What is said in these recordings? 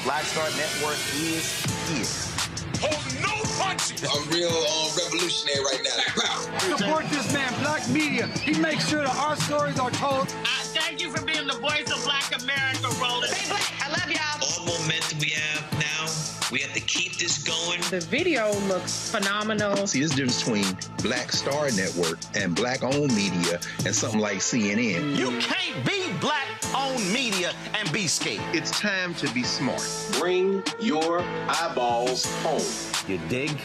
Black Star Network is here. Hold no punches. I'm real revolutionary right now. Support this man, Black Media. He makes sure that our stories are told. Thank you for being the voice of Black America, Roland. Stay black. I love y'all. All momentum we have now, we have to keep this going. The video looks phenomenal. See, there's a difference between Black Star Network and Black-owned media and something like CNN. You can't be Black-owned media and be scared. It's time to be smart. Bring your eyeballs home. You dig?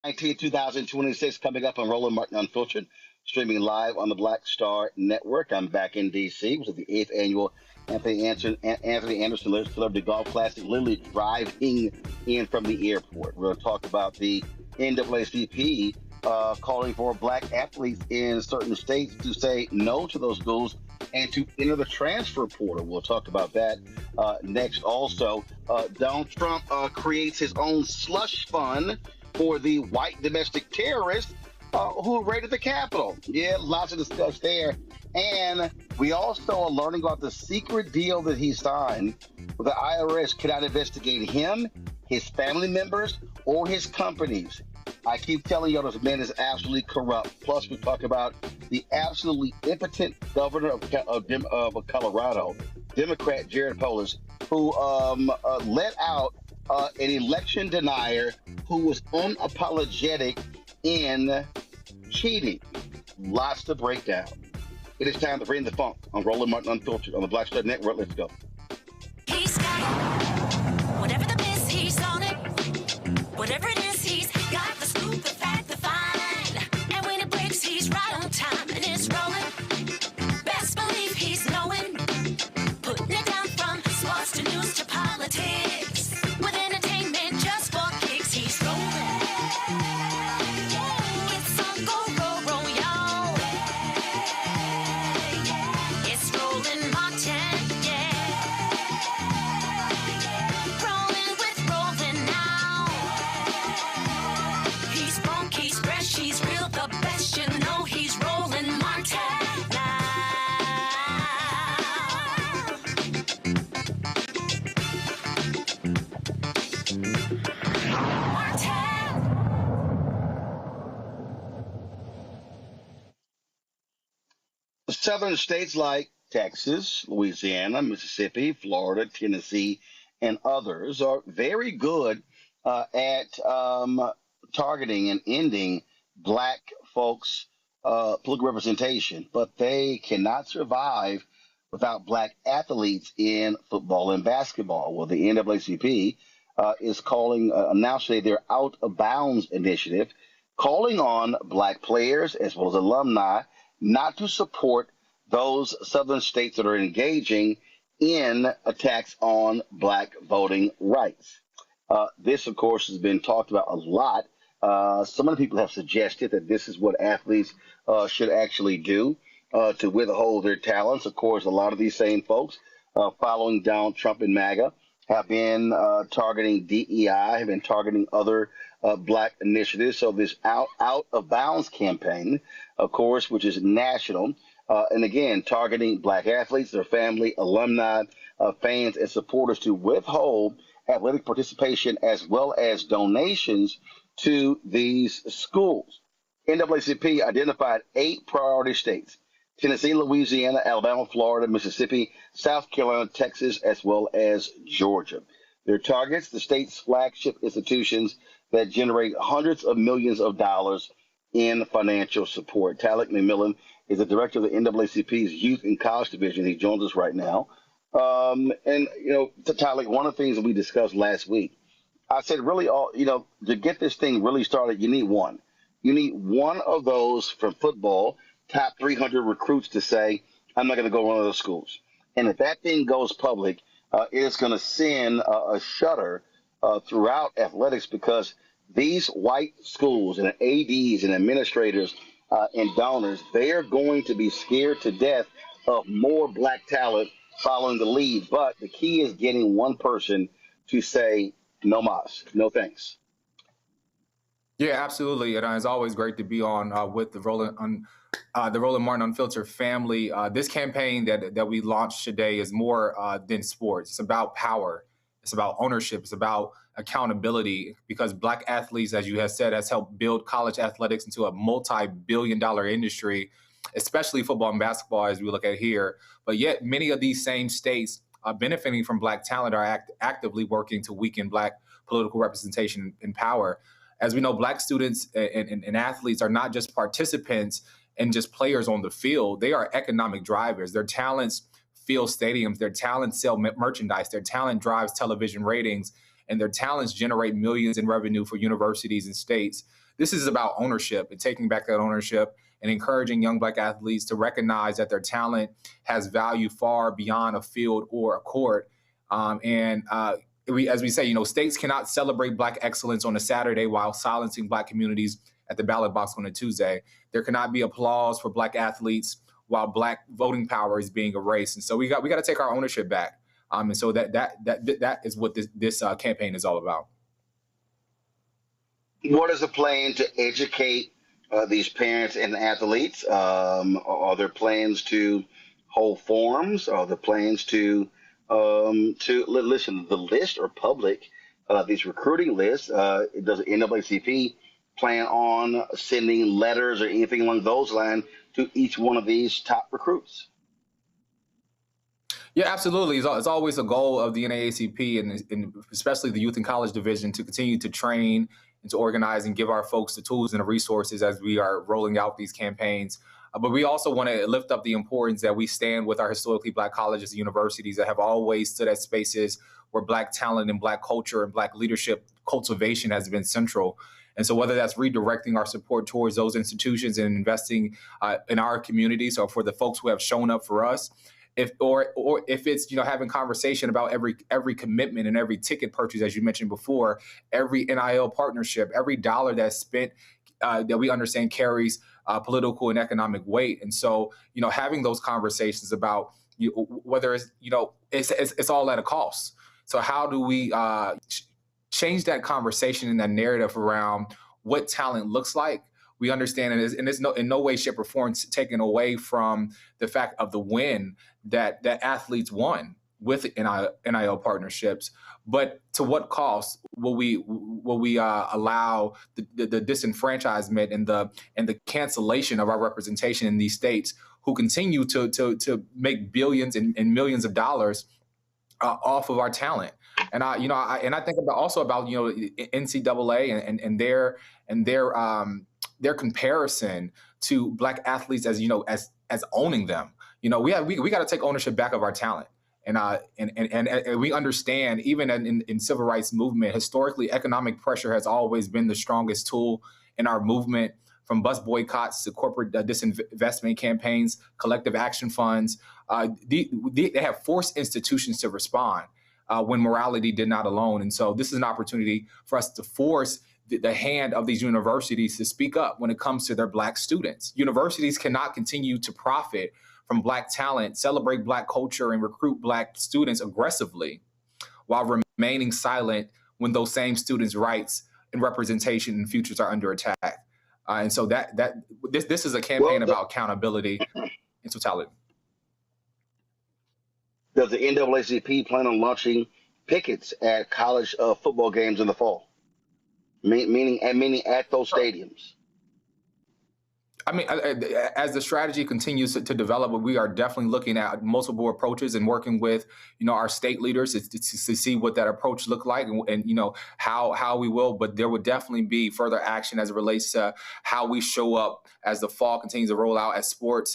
19, 2026 coming up on Roland Martin Unfiltered, streaming live on the Black Star Network. I'm back in D.C. It was the 8th annual Anthony Anderson Celebrity Golf Classic, literally driving in from the airport. We're going to talk about the NAACP calling for black athletes in certain states to say no to those schools and to enter the transfer portal. We'll talk about that next. Also, Donald Trump creates his own slush fund for the white domestic terrorists who raided the Capitol. Yeah, lots to discuss there. And we also are learning about the secret deal that he signed where the IRS cannot investigate him, his family members, or his companies. I keep telling y'all this man is absolutely corrupt. Plus, we talk about the absolutely impotent governor of Colorado, Democrat Jared Polis, who let out an election denier who was unapologetic in cheating. Lots to break down. It is time to bring the funk on Roland Martin Unfiltered on the Black Star Network. Let's go. He's got it. Whatever the miss, he's on it. Whatever it is, he's got the scoop, the fact, the find. And when it breaks, he's right on time and it's rolling. Best believe he's knowing. Putting it down from sports to news to politics. With entertainment just for kicks, he's rolling. It's on go, y'all. It's Roland Martin, yeah. Rolling with Roland now. He's funk, he's fresh, he's real, the best, you know he's Roland Martin now. Southern states like Texas, Louisiana, Mississippi, Florida, Tennessee, and others are very good at targeting and ending black folks' political representation, but they cannot survive without black athletes in football and basketball. Well, the NAACP is calling, announcing their Out of Bounds initiative, calling on black players as well as alumni not to support those southern states that are engaging in attacks on black voting rights. This, of course, has been talked about a lot. Some of the people have suggested that this is what athletes should actually do to withhold their talents. Of course, a lot of these same folks following Donald Trump and MAGA have been targeting DEI, have been targeting other black initiatives. So this out of bounds campaign, of course, which is national, and again, targeting black athletes, their family, alumni, fans, and supporters to withhold athletic participation as well as donations to these schools. NAACP identified 8 priority states: Tennessee, Louisiana, Alabama, Florida, Mississippi, South Carolina, Texas, as well as Georgia. Their targets, the state's flagship institutions that generate hundreds of millions of dollars in financial support. Talik McMillan is the director of the NAACP's Youth and College Division. He joins us right now. And, you know, Talik, one of the things that we discussed last week, I said really, to get this thing really started, you need one. You need one of those from football, top 300 recruits to say, I'm not going to go to one of those schools. And if that thing goes public, it's going to send a shudder throughout athletics, because these white schools and ADs and administrators and donors, they are going to be scared to death of more black talent following the lead. But the key is getting one person to say no mas, no thanks. Yeah, absolutely. And it's always great to be on with the Roland Martin Unfiltered family. This campaign that we launched today is more than sports. It's about power. It's about ownership. It's about accountability, because Black athletes, as you have said, has helped build college athletics into a multi-billion-dollar industry, especially football and basketball, as we look at here. But yet many of these same states benefiting from Black talent are actively working to weaken Black political representation and power. As we know, Black students and athletes are not just participants and just players on the field. They are economic drivers. Their talents fill stadiums. Their talents sell merchandise. Their talent drives television ratings, and their talents generate millions in revenue for universities and states. This is about ownership and taking back that ownership and encouraging young Black athletes to recognize that their talent has value far beyond a field or a court. As we say, states cannot celebrate Black excellence on a Saturday while silencing Black communities at the ballot box on a Tuesday. There cannot be applause for Black athletes while Black voting power is being erased. And so we got to take our ownership back. And so that is what this campaign is all about. What is the plan to educate these parents and athletes? Are there plans to hold forums? Are there plans to listen? The lists are public. These recruiting lists. Does the NAACP plan on sending letters or anything along those lines to each one of these top recruits? Yeah, absolutely. It's always a goal of the NAACP and especially the Youth and College Division to continue to train and to organize and give our folks the tools and the resources as we are rolling out these campaigns. But we also want to lift up the importance that we stand with our historically Black colleges and universities that have always stood at spaces where Black talent and Black culture and Black leadership cultivation has been central. And so whether that's redirecting our support towards those institutions and investing in our communities, or for the folks who have shown up for us, if it's having conversation about every commitment and every ticket purchase, as you mentioned before, every NIL partnership, every dollar that's spent that we understand carries political and economic weight. And so having those conversations about whether it's all at a cost. So how do we change that conversation and that narrative around what talent looks like? We understand, and it's in no way, shape, or form taken away from the fact of the win that athletes won with NIL partnerships. But to what cost will we allow the disenfranchisement and the cancellation of our representation in these states who continue to make billions and millions of dollars off of our talent? And I think about NCAA and their comparison to Black athletes as owning them. We got to take ownership back of our talent. And we understand, even in civil rights movement, historically, economic pressure has always been the strongest tool in our movement, from bus boycotts to corporate disinvestment campaigns, collective action funds. They have forced institutions to respond when morality did not alone. And so this is an opportunity for us to force the hand of these universities to speak up when it comes to their Black students. Universities cannot continue to profit from Black talent, celebrate Black culture, and recruit Black students aggressively while remaining silent when those same students' rights and representation and futures are under attack. And so this is a campaign about accountability in totality. Does the NAACP plan on launching pickets at college football games in the fall? Meaning at those stadiums? I mean, as the strategy continues to develop, we are definitely looking at multiple approaches and working with, our state leaders to see what that approach look like and how we will. But there would definitely be further action as it relates to how we show up as the fall continues to roll out as sports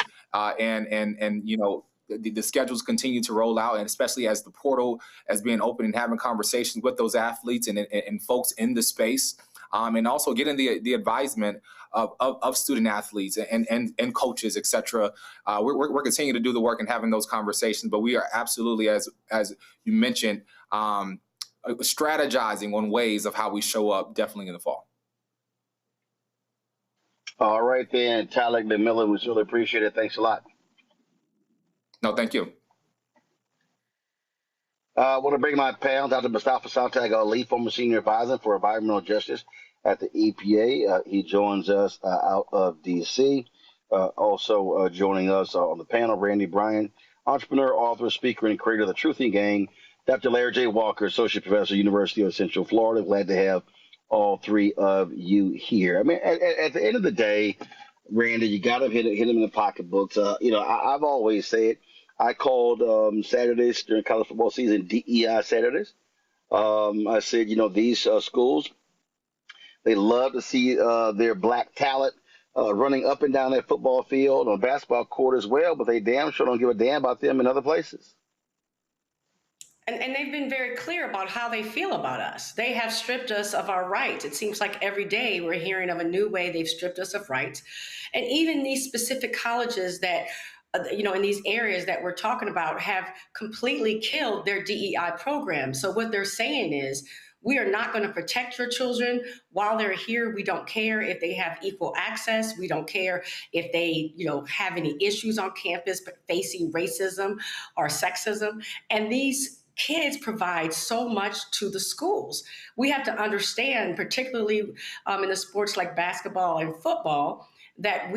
the schedules continue to roll out, and especially as the portal as being open and having conversations with those athletes and folks in the space, and also getting the advisement of student athletes and coaches, et cetera. We're continuing to do the work and having those conversations, but we are absolutely, as you mentioned, strategizing on ways of how we show up definitely in the fall. All right, then, Tyler McMillan, we really appreciate it. Thanks a lot. No, thank you. I want to bring my panel, Dr. Mustafa Santag Ali, former senior advisor for environmental justice at the EPA. He joins us out of D.C. Also joining us on the panel, Randy Bryan, entrepreneur, author, speaker, and creator of the Truthing Gang. Dr. Larry J. Walker, associate professor, University of Central Florida. Glad to have all three of you here. I mean, at the end of the day, Randy, you got to hit him in the pocketbooks. I've always said, I called Saturdays during college football season DEI Saturdays. I said, these schools, they love to see their black talent running up and down that football field on basketball court as well, but they damn sure don't give a damn about them in other places. And they've been very clear about how they feel about us. They have stripped us of our rights. It seems like every day we're hearing of a new way they've stripped us of rights. And even these specific colleges that in these areas that we're talking about have completely killed their DEI program. So what they're saying is, we are not going to protect your children while they're here. We don't care if they have equal access. We don't care if they, have any issues on campus facing racism or sexism. And these kids provide so much to the schools. We have to understand, particularly in the sports like basketball and football, that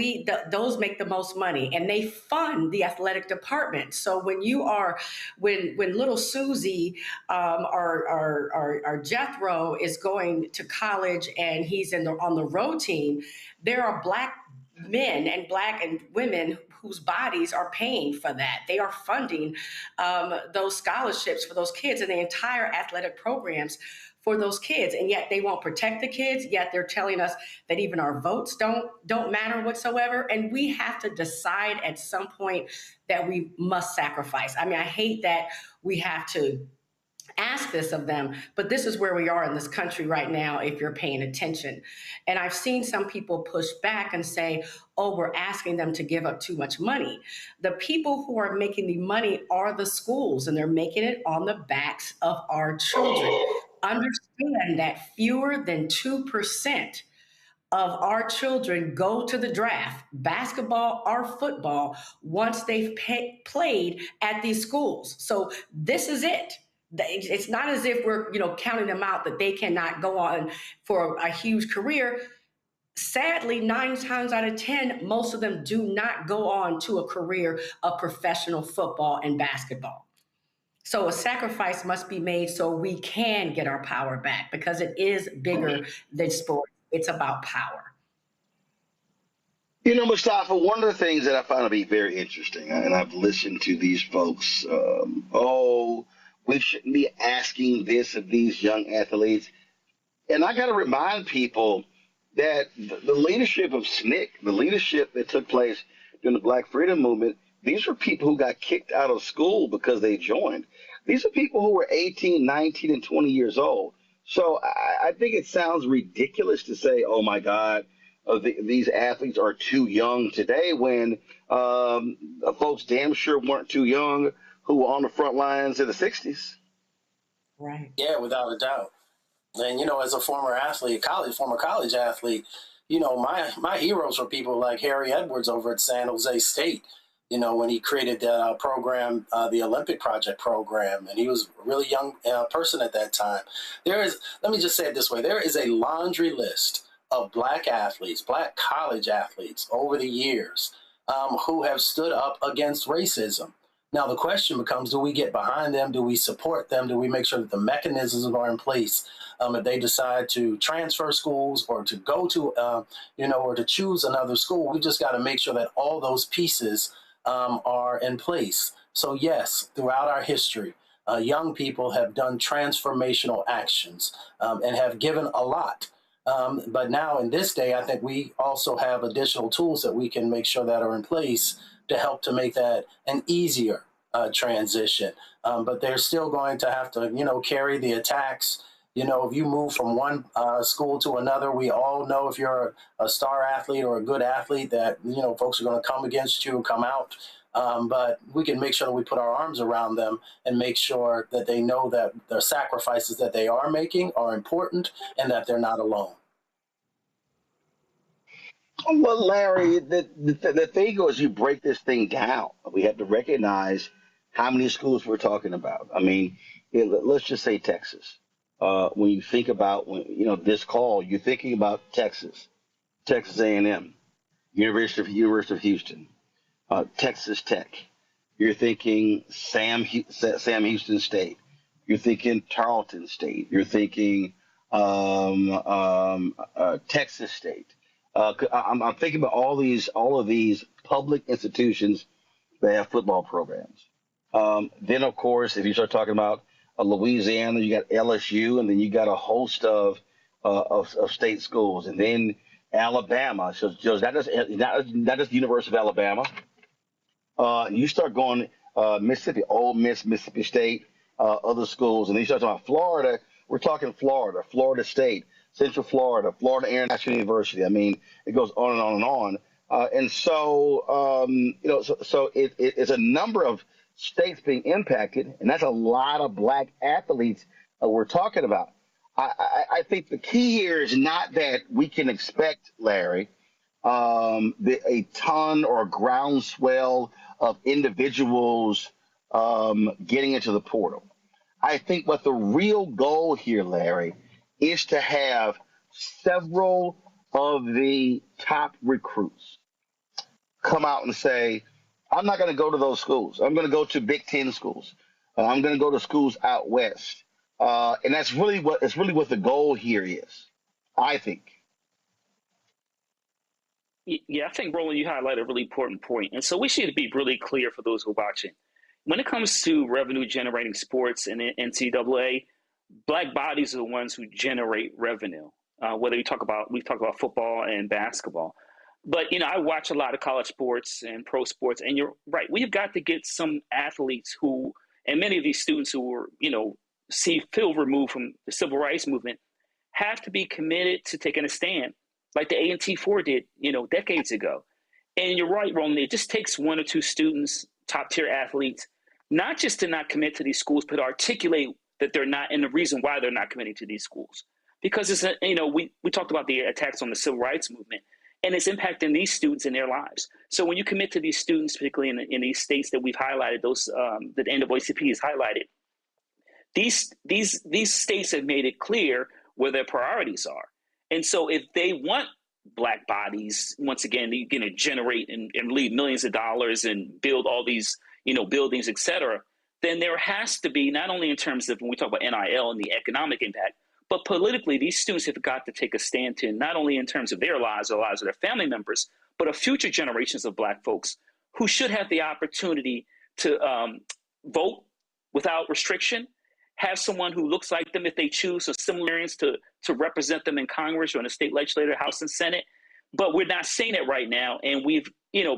those make the most money and they fund the athletic department. So when little Susie or Jethro is going to college and he's on the road team, there are black men and black and women whose bodies are paying for that. They are funding those scholarships for those kids and the entire athletic programs for those kids, and yet they won't protect the kids. Yet they're telling us that even our votes don't matter whatsoever. And we have to decide at some point that we must sacrifice. I mean, I hate that we have to ask this of them, but this is where we are in this country right now if you're paying attention. And I've seen some people push back and say, oh, we're asking them to give up too much money. The people who are making the money are the schools, and they're making it on the backs of our children. Understand that fewer than 2% of our children go to the draft, basketball or football, once they've played at these schools. So this is it. It's not as if we're, counting them out that they cannot go on for a huge career. Sadly, 9 times out of 10, most of them do not go on to a career of professional football and basketball. So a sacrifice must be made so we can get our power back, because it is bigger than sport. It's about power. Mustafa, one of the things that I find to be very interesting, and I've listened to these folks, we shouldn't be asking this of these young athletes. And I got to remind people that the leadership of SNCC, the leadership that took place during the Black Freedom Movement, these were people who got kicked out of school because they joined. These are people who were 18, 19, and 20 years old. So I think it sounds ridiculous to say, oh, my God, these athletes are too young today, when folks damn sure weren't too young who were on the front lines in the 60s. Right. Yeah, without a doubt. And, as a former athlete, former college athlete, my heroes were people like Harry Edwards over at San Jose State, when he created the program, the Olympic Project program, and he was a really young person at that time. Let me just say it this way, there is a laundry list of black athletes, black college athletes over the years who have stood up against racism. Now, the question becomes, do we get behind them? Do we support them? Do we make sure that the mechanisms are in place if they decide to transfer schools or to go to, or to choose another school? We just got to make sure that all those pieces are in place. So, yes, throughout our history, young people have done transformational actions and have given a lot. But now in this day, I think we also have additional tools that we can make sure that are in place to help to make that an easier transition. But they're still going to have to, carry the attacks You know, if you move from one school to another, we all know if you're a star athlete or a good athlete that, you know, folks are going to come against you and come out. But we can make sure that we put our arms around them and make sure that they know that the sacrifices that they are making are important and that they're not alone. Well, Larry, the thing is, you break this thing down. We have to recognize how many schools we're talking about. I mean, let's just say Texas. When you think about this call, you're thinking about Texas, Texas A&M, University of Houston, Texas Tech. You're thinking Sam Houston State. You're thinking Tarleton State. You're thinking Texas State. I'm thinking about all of these public institutions that have football programs. Then, of course, if you start talking about Louisiana, you got LSU, and then you got a host of state schools, and then Alabama. So not just the University of Alabama. You start going Mississippi, Ole Miss, Mississippi State, other schools, and then you start talking about Florida. We're talking Florida, Florida State, Central Florida, Florida International University. I mean, it goes on and on and on. And so, so it's a number of states being impacted, and that's a lot of black athletes we're talking about. I think the key here is not that we can expect, Larry, a ton or a groundswell of individuals getting into the portal. I think what the real goal here, Larry, is to have several of the top recruits come out and say, I'm not going to go to those schools. I'm going to go to Big Ten schools. I'm going to go to schools out west. And that's really what the goal here is, I think. Yeah, I think, Roland, you highlighted a really important point. And so we should be really clear for those who are watching. When it comes to revenue-generating sports and NCAA, black bodies are the ones who generate revenue, whether we talk about football and basketball. But, I watch a lot of college sports and pro sports, and you're right. We've got to get some athletes who, and many of these students who were, feel removed from the civil rights movement, have to be committed to taking a stand, like the A&T4 did, decades ago. And you're right, Roland, it just takes one or two students, top-tier athletes, not just to not commit to these schools, but articulate that they're not, and the reason why they're not committing to these schools. Because it's we talked about the attacks on the civil rights movement, and it's impacting these students in their lives. So when you commit to these students, particularly in these states that we've highlighted, those that the NAACP has highlighted, these states have made it clear where their priorities are. And so if they want black bodies, once again, they're going to generate and leave millions of dollars and build all these, buildings, et cetera, then there has to be, not only in terms of when we talk about NIL and the economic impact, but politically, these students have got to take a stand to, not only in terms of their lives or the lives of their family members, but of future generations of black folks who should have the opportunity to vote without restriction, have someone who looks like them if they choose, or similarities to represent them in Congress or in the state legislature, House and Senate. But we're not seeing it right now. And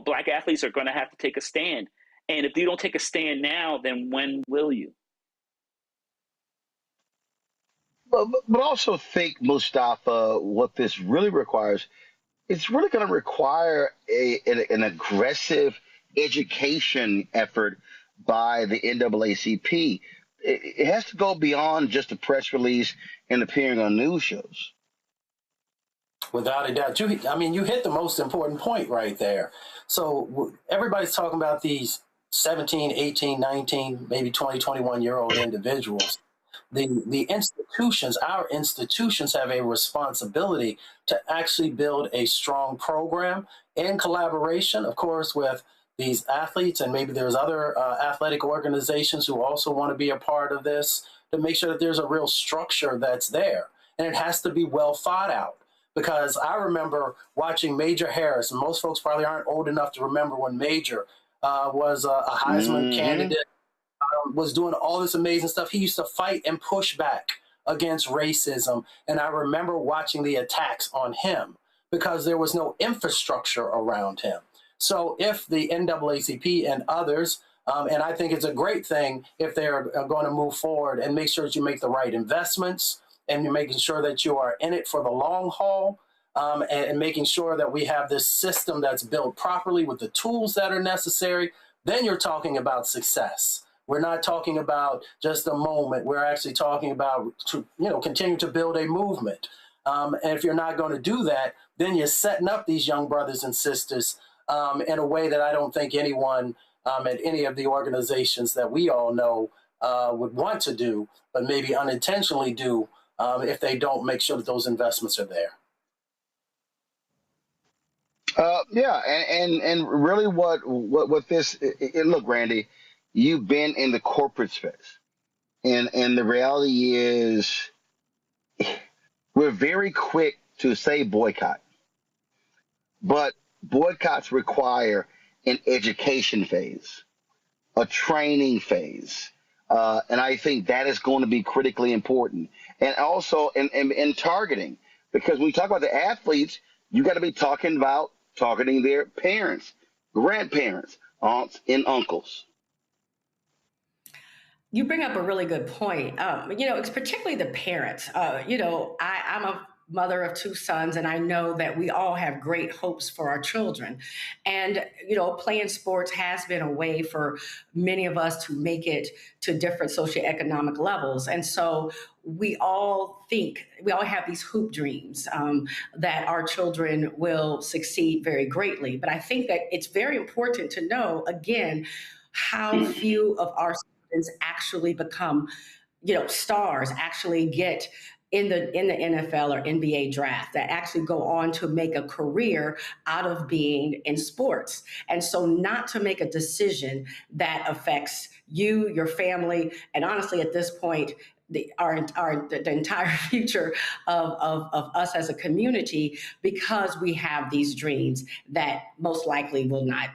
black athletes are going to have to take a stand. And if you don't take a stand now, then when will you? But also think, Mustafa, what this really requires, it's really going to require an aggressive education effort by the NAACP. It has to go beyond just a press release and appearing on news shows. Without a doubt. You hit the most important point right there. So everybody's talking about these 17, 18, 19, maybe 20, 21-year-old individuals. The institutions, our institutions, have a responsibility to actually build a strong program in collaboration, of course, with these athletes, and maybe there's other athletic organizations who also want to be a part of this, to make sure that there's a real structure that's there. And it has to be well thought out, because I remember watching Major Harris, and most folks probably aren't old enough to remember when Major was a Heisman candidate, was doing all this amazing stuff. He used to fight and push back against racism. And I remember watching the attacks on him because there was no infrastructure around him. So if the NAACP and others, and I think it's a great thing if they're going to move forward and make sure that you make the right investments, and making sure that you are in it for the long haul, and making sure that we have this system that's built properly with the tools that are necessary, then you're talking about success. We're not talking about just a moment. We're actually talking about, continue to build a movement. And if you're not going to do that, then you're setting up these young brothers and sisters in a way that I don't think anyone at any of the organizations that we all know would want to do, but maybe unintentionally do if they don't make sure that those investments are there. Yeah, and really what this look, Randy, you've been in the corporate space, and the reality is we're very quick to say boycott, but boycotts require an education phase, a training phase, and I think that is going to be critically important, and also in targeting, because when we talk about the athletes, you got to be targeting their parents, grandparents, aunts, and uncles. You bring up a really good point. It's particularly the parents. I'm a mother of two sons, and I know that we all have great hopes for our children. And, playing sports has been a way for many of us to make it to different socioeconomic levels. And so we all have these hoop dreams that our children will succeed very greatly. But I think that it's very important to know, again, how few of our students actually become, stars, actually get in the NFL or NBA draft, that actually go on to make a career out of being in sports. And so not to make a decision that affects you, your family, and honestly, at this point, the entire future of us as a community, because we have these dreams that most likely will not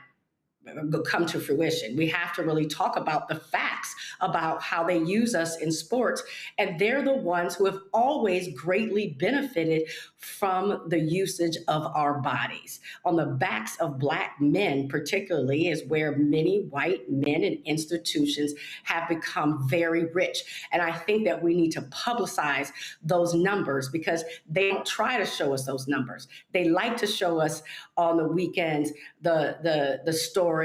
come to fruition. We have to really talk about the facts about how they use us in sports. And they're the ones who have always greatly benefited from the usage of our bodies. On the backs of Black men, particularly, is where many white men and institutions have become very rich. And I think that we need to publicize those numbers, because they don't try to show us those numbers. They like to show us on the weekends the story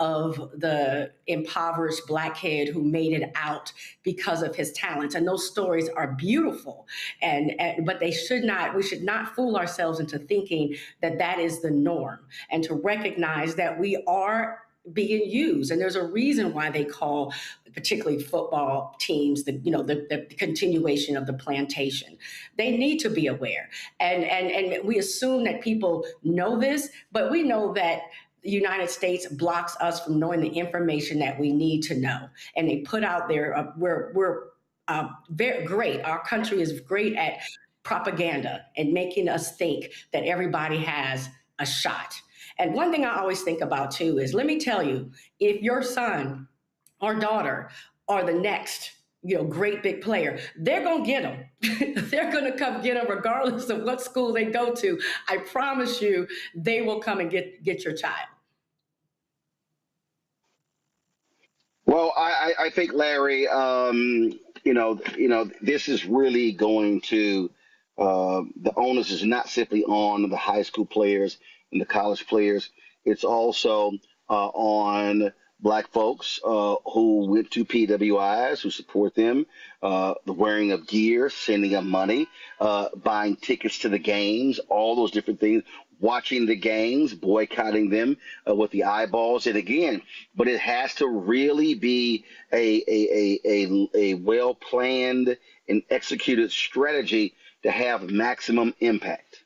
of the impoverished Black kid who made it out because of his talents. And those stories are beautiful. But we should not fool ourselves into thinking that that is the norm, and to recognize that we are being used. And there's a reason why they call particularly football teams the continuation of the plantation. They need to be aware. And we assume that people know this, but we know that the United States blocks us from knowing the information that we need to know. And they put out there, we're very great. Our country is great at propaganda and making us think that everybody has a shot. And one thing I always think about too is, let me tell you, if your son or daughter are the next great big player, they're going to get them. They're going to come get them regardless of what school they go to. I promise you, they will come and get your child. Well, I think, Larry, this is really going to, the onus is not simply on the high school players and the college players. It's also on Black folks who went to PWIs, who support them, the wearing of gear, sending them money, buying tickets to the games, all those different things, watching the games, boycotting them with the eyeballs. And again, but it has to really be a well-planned and executed strategy to have maximum impact.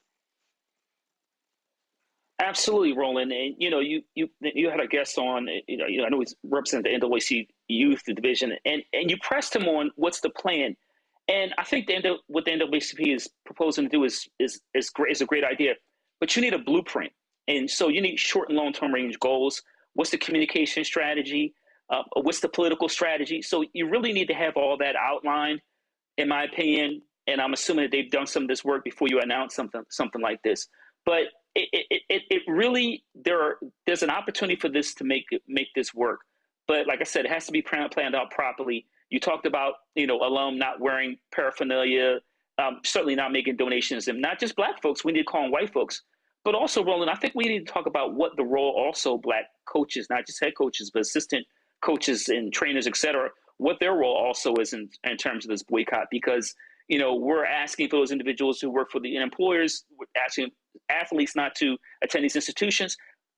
Absolutely, Roland. And you had a guest on. I know he's representing the NAACP Youth Division, and you pressed him on what's the plan. And I think what the NAACP is proposing to do is great. Is a great idea, but you need a blueprint, and so you need short and long-term range goals. What's the communication strategy? What's the political strategy? So you really need to have all that outlined, in my opinion. And I'm assuming that they've done some of this work before you announce something like this. But it really, there's an opportunity for this to make this work. But like I said, it has to be planned out properly. You talked about alum not wearing paraphernalia, certainly not making donations, and not just Black folks. We need to call on white folks. But also, Roland, I think we need to talk about what the role also Black coaches, not just head coaches, but assistant coaches and trainers, et cetera, what their role also is in terms of this boycott. Because, we're asking for those individuals who work for the employers, we're asking athletes not to attend these institutions.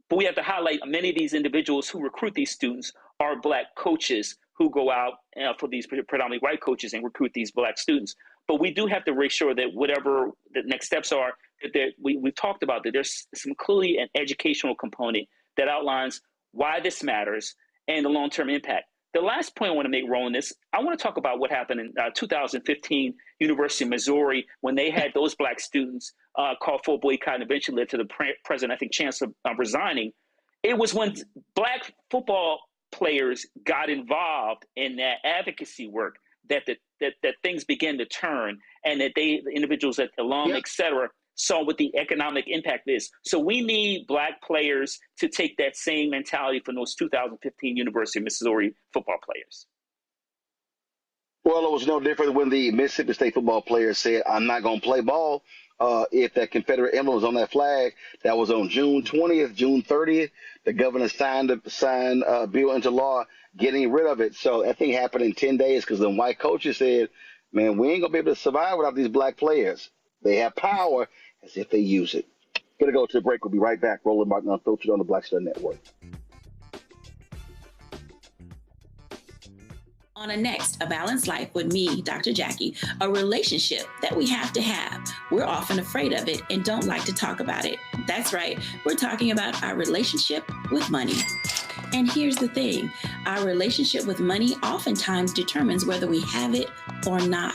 But we have to highlight many of these individuals who recruit these students are Black coaches who go out for these predominantly white coaches and recruit these Black students. But we do have to make sure that whatever the next steps are, that we've talked about, that there's some clearly an educational component that outlines why this matters and the long-term impact. The last point I want to make, Roland, is I want to talk about what happened in 2015, University of Missouri, when they had those Black students call for a boycott and eventually led to the president, I think, Chancellor resigning. It was when Black football players got involved in that advocacy work that things began to turn, and that the individuals at alum, et cetera, saw what the economic impact is. So we need Black players to take that same mentality from those 2015 University of Missouri football players. Well, it was no different when the Mississippi State football players said, I'm not going to play ball if that Confederate emblem was on that flag. That was on June 20th, June 30th. The governor signed a bill into law getting rid of it. So that thing happened in 10 days because the white coaches said, man, we ain't going to be able to survive without these Black players. They have power as if they use it. Gonna go to a break. We'll be right back. Roland Martin Unfiltered on the Black Star Network. On a next, A Balanced Life with me, Dr. Jackie, a relationship that we have to have. We're often afraid of it and don't like to talk about it. That's right. We're talking about our relationship with money. And here's the thing. Our relationship with money oftentimes determines whether we have it or not.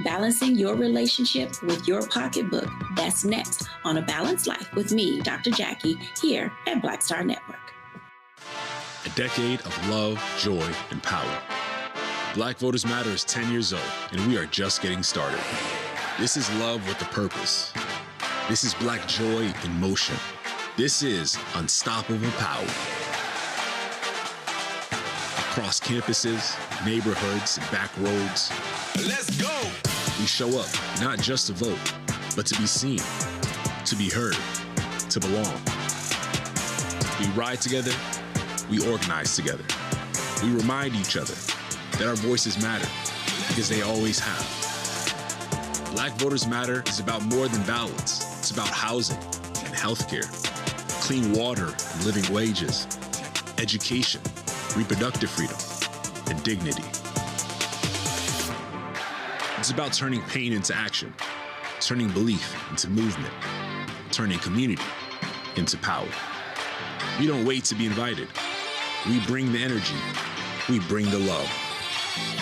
Balancing your relationship with your pocketbook. That's next on A Balanced Life with me, Dr. Jackie, here at Black Star Network. A decade of love, joy, and power. Black Voters Matter is 10 years old, and we are just getting started. This is love with a purpose. This is Black joy in motion. This is unstoppable power. Across campuses, neighborhoods, and back roads. Let's go! We show up, not just to vote, but to be seen, to be heard, to belong. We ride together, we organize together. We remind each other that our voices matter, because they always have. Black Voters Matter is about more than ballots. It's about housing and healthcare, clean water and living wages, education, reproductive freedom, and dignity. It's about turning pain into action, turning belief into movement, turning community into power. We don't wait to be invited. We bring the energy. We bring the love.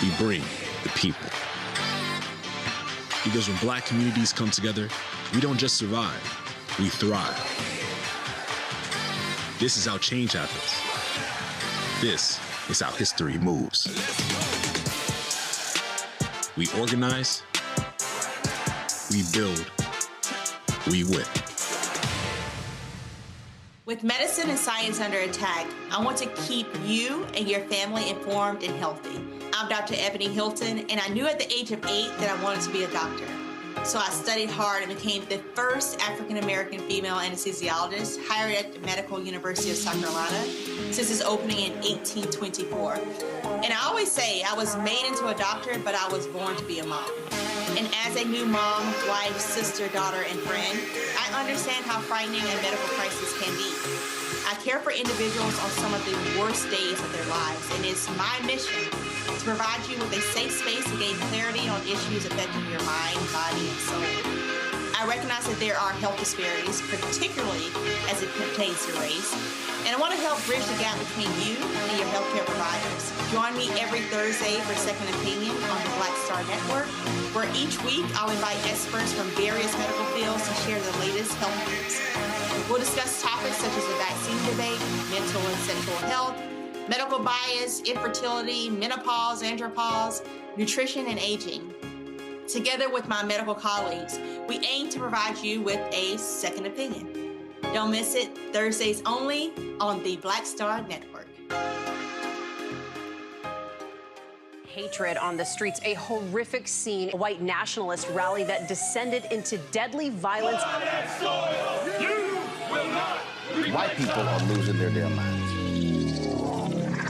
We bring the people. Because when Black communities come together, we don't just survive, we thrive. This is how change happens. This is how history moves. We organize, we build, we win. With medicine and science under attack, I want to keep you and your family informed and healthy. I'm Dr. Ebony Hilton, and I knew at the age of 8 that I wanted to be a doctor. So I studied hard and became the first African-American female anesthesiologist hired at the Medical University of South Carolina since its opening in 1824. And I always say I was made into a doctor, but I was born to be a mom. And as a new mom, wife, sister, daughter, and friend, I understand how frightening a medical crisis can be. I care for individuals on some of the worst days of their lives, and it's my mission to provide you with a safe space to gain clarity on issues affecting your mind, body, and soul. I recognize that there are health disparities, particularly as it pertains to race, and I want to help bridge the gap between you and your healthcare providers. Join me every Thursday for Second Opinion on the Black Star Network, where each week I'll invite experts from various medical fields to share the latest health news. We'll discuss topics such as the vaccine debate, mental and sexual health, medical bias, infertility, menopause, andropause, nutrition, and aging. Together with my medical colleagues, we aim to provide you with a second opinion. Don't miss it, Thursdays only on the Black Star Network. hatred on the streets. A horrific scene, a white nationalist rally that descended into deadly violence. White people are losing their damn minds.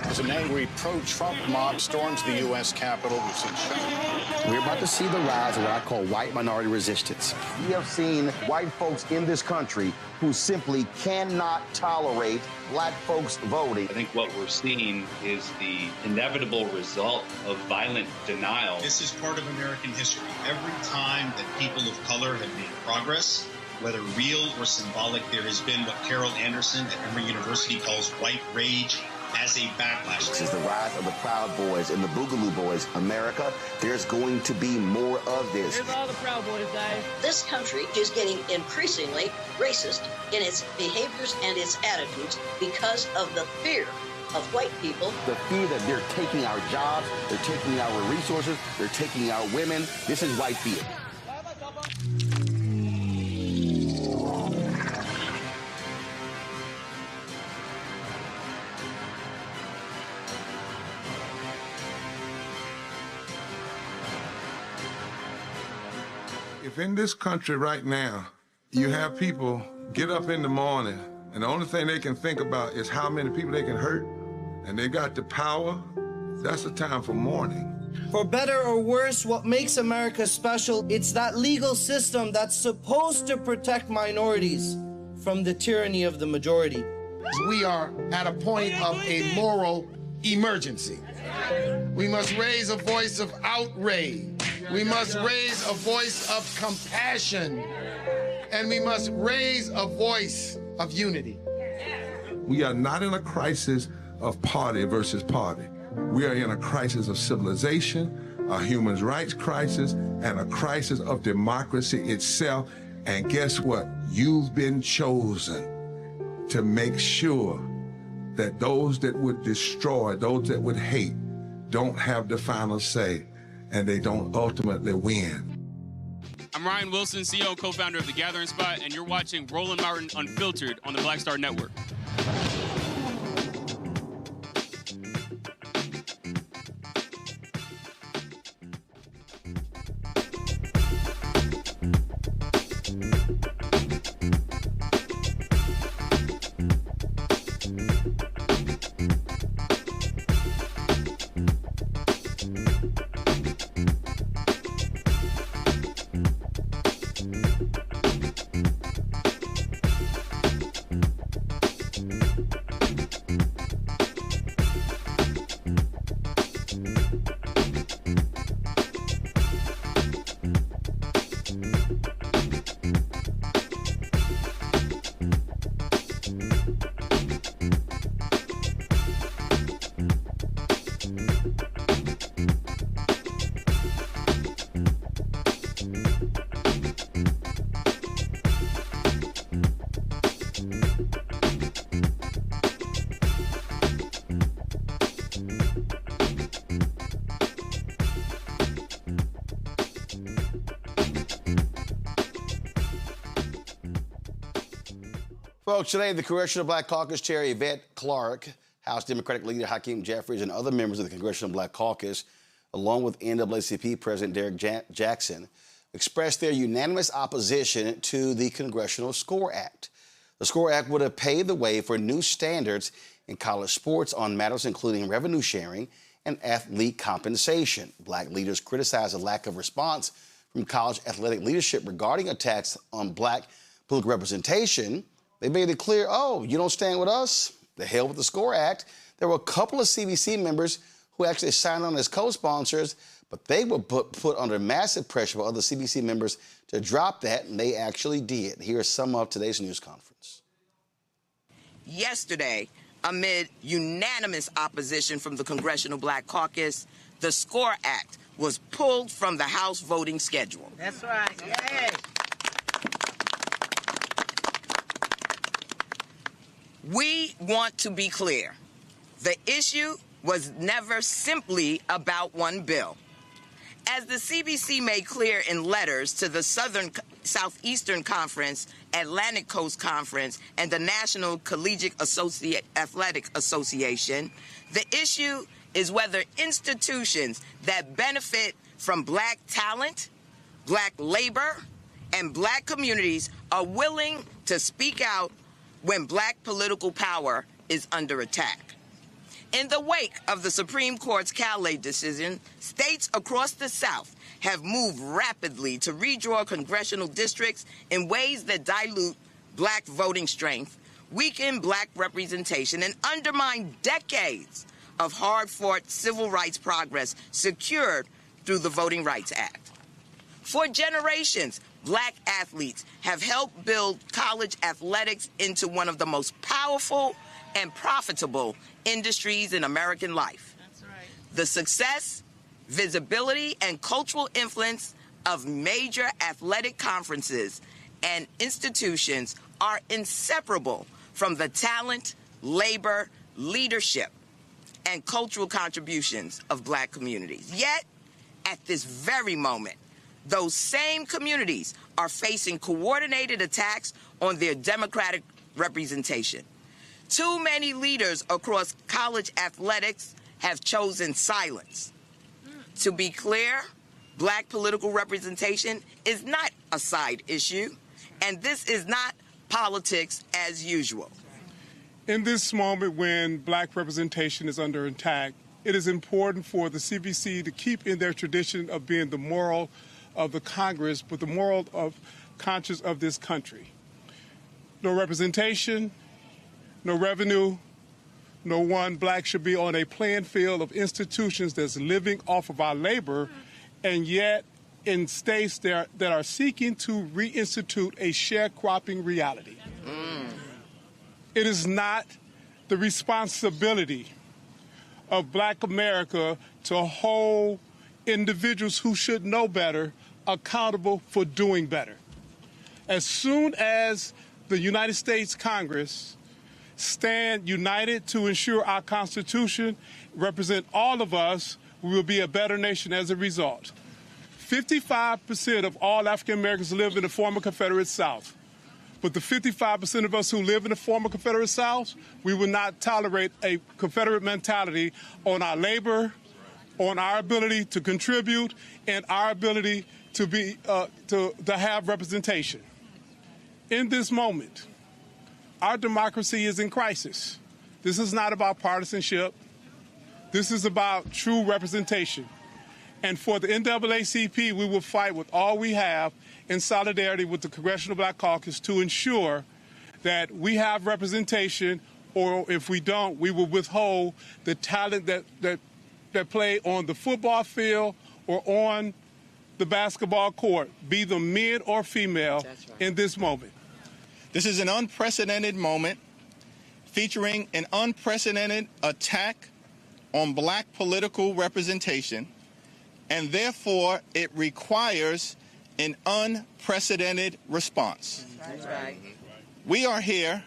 As an angry pro-Trump mob storms the U.S. Capitol, we've seen shootings. We're about to see the rise of what I call white minority resistance. We have seen white folks in this country who simply cannot tolerate black folks voting. I think what we're seeing is the inevitable result of violent denial. This is part of American history. Every time that people of color have made progress, whether real or symbolic, there has been what Carol Anderson at Emory University calls white rage as a backlash. This is the rise of the Proud Boys and the Boogaloo Boys. America, there's going to be more of this. Here's all the Proud Boys, guys. This country is getting increasingly racist in its behaviors and its attitudes because of the fear of white people. The fear that they're taking our jobs, they're taking our resources, they're taking our women. This is white fear. If in this country right now, you have people get up in the morning and the only thing they can think about is how many people they can hurt, and they got the power, that's the time for mourning. For better or worse, what makes America special, it's that legal system that's supposed to protect minorities from the tyranny of the majority. We are at a point of a moral emergency. We must raise a voice of outrage. We must raise a voice of compassion. And we must raise a voice of unity. We are not in a crisis of party versus party. We are in a crisis of civilization, a human rights crisis, and a crisis of democracy itself. And guess what? You've been chosen to make sure that those that would destroy, those that would hate, don't have the final say, and they don't ultimately win. I'm Ryan Wilson, CEO and co-founder of The Gathering Spot, and you're watching Roland Martin Unfiltered on the Black Star Network. Folks, today the Congressional Black Caucus Chair Yvette Clarke, House Democratic leader Hakeem Jeffries, and other members of the Congressional Black Caucus, along with NAACP President Derek Jackson, expressed their unanimous opposition to the Congressional SCORE Act. The SCORE Act would have paved the way for new standards in college sports on matters including revenue sharing and athlete compensation. Black leaders criticized the lack of response from college athletic leadership regarding attacks on black political representation. They made it clear, oh, you don't stand with us? The hell with the SCORE Act. There were a couple of CBC members who actually signed on as co-sponsors, but they were put under massive pressure by other CBC members to drop that, and they actually did. Here's some of today's news conference. Yesterday, amid unanimous opposition from the Congressional Black Caucus, the SCORE Act was pulled from the House voting schedule. That's right. Yay. We want to be clear. The issue was never simply about one bill. As the CBC made clear in letters to the Southeastern Conference, Atlantic Coast Conference, and the National Collegiate Athletic Association, the issue is whether institutions that benefit from black talent, black labor, and black communities are willing to speak out when black political power is under attack. In the wake of the Supreme Court's Calais decision, states across the South have moved rapidly to redraw congressional districts in ways that dilute black voting strength, weaken black representation, and undermine decades of hard-fought civil rights progress secured through the Voting Rights Act. For generations, black athletes have helped build college athletics into one of the most powerful and profitable industries in American life. That's right. The success, visibility, and cultural influence of major athletic conferences and institutions are inseparable from the talent, labor, leadership, and cultural contributions of black communities. Yet, at this very moment, those same communities are facing coordinated attacks on their democratic representation. Too many leaders across college athletics have chosen silence. To be clear, black political representation is not a side issue, and this is not politics as usual. In this moment when black representation is under attack, it is important for the CBC to keep in their tradition of being the moral of the Congress, but the moral of conscience of this country. No representation, no revenue, no one black should be on a playing field of institutions that's living off of our labor, and yet in states that are seeking to reinstitute a sharecropping reality. It is not the responsibility of black America to hold individuals who should know better accountable for doing better. As soon as the United States Congress stand united to ensure our Constitution represent all of us, we will be a better nation as a result. 55% of all African Americans live in the former Confederate South. But the 55% of us who live in the former Confederate South, we will not tolerate a Confederate mentality on our labor, on our ability to contribute, and our ability to be to have representation. In this moment, our democracy is in crisis. This is not about partisanship. This is about true representation. And for the NAACP, we will fight with all we have in solidarity with the Congressional Black Caucus to ensure that we have representation, or if we don't, we will withhold the talent that play on the football field or on the basketball court, be them men or female, in this moment. This is an unprecedented moment featuring an unprecedented attack on black political representation, and therefore it requires an unprecedented response. That's right. We are here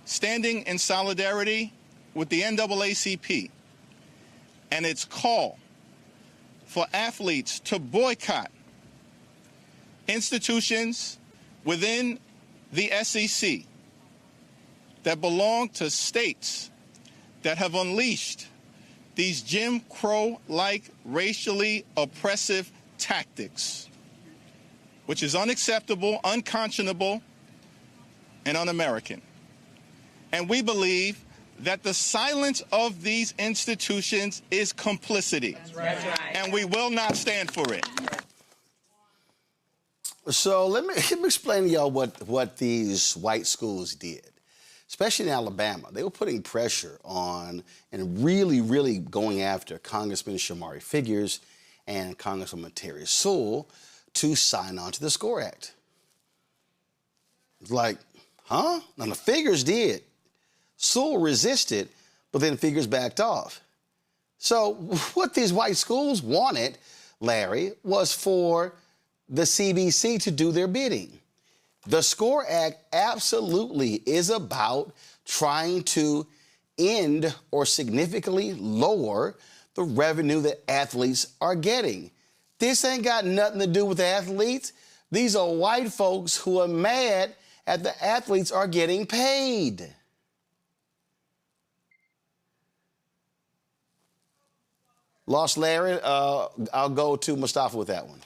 standing in solidarity with the NAACP and its call for athletes to boycott institutions within the SEC that belong to states that have unleashed these Jim Crow-like racially oppressive tactics, which is unacceptable, unconscionable, and un-American. And we believe that the silence of these institutions is complicity. That's right. And we will not stand for it. So let me explain to y'all what these white schools did, especially in Alabama. They were putting pressure on and really, really going after Congressman Shamari Figures and Congresswoman Terry Sewell to sign on to the SCORE Act. It's like, huh? Now, the Figures did. Sewell resisted, but then Figures backed off. So what these white schools wanted, Larry, was for the CBC to do their bidding. The SCORE Act absolutely is about trying to end or significantly lower the revenue that athletes are getting. This ain't got nothing to do with athletes. These are white folks who are mad at the athletes are getting paid. Lost Larry, I'll go to Mustafa with that one.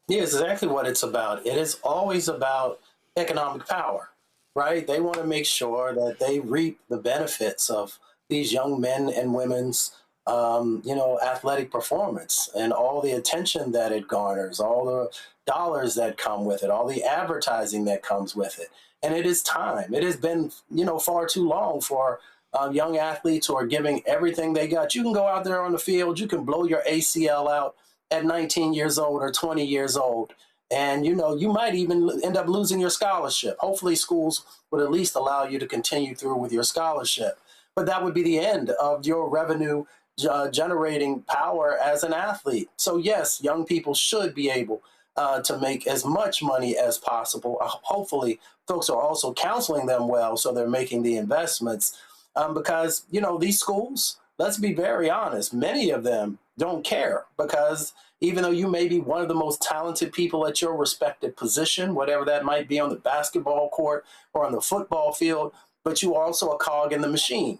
Yeah, it's exactly what it's about. It is always about economic power, right? They want to make sure that they reap the benefits of these young men and women's, athletic performance and all the attention that it garners, all the dollars that come with it, all the advertising that comes with it. And it is time. It has been, far too long for young athletes who are giving everything they got. You can go out there on the field, you can blow your ACL out at 19 years old or 20 years old. And, you might even end up losing your scholarship. Hopefully schools would at least allow you to continue through with your scholarship. But that would be the end of your revenue generating power as an athlete. So yes, young people should be able to make as much money as possible. Hopefully folks are also counseling them well so they're making the investments because, these schools, let's be very honest, many of them don't care because even though you may be one of the most talented people at your respective position, whatever that might be on the basketball court or on the football field, but you are also a cog in the machine.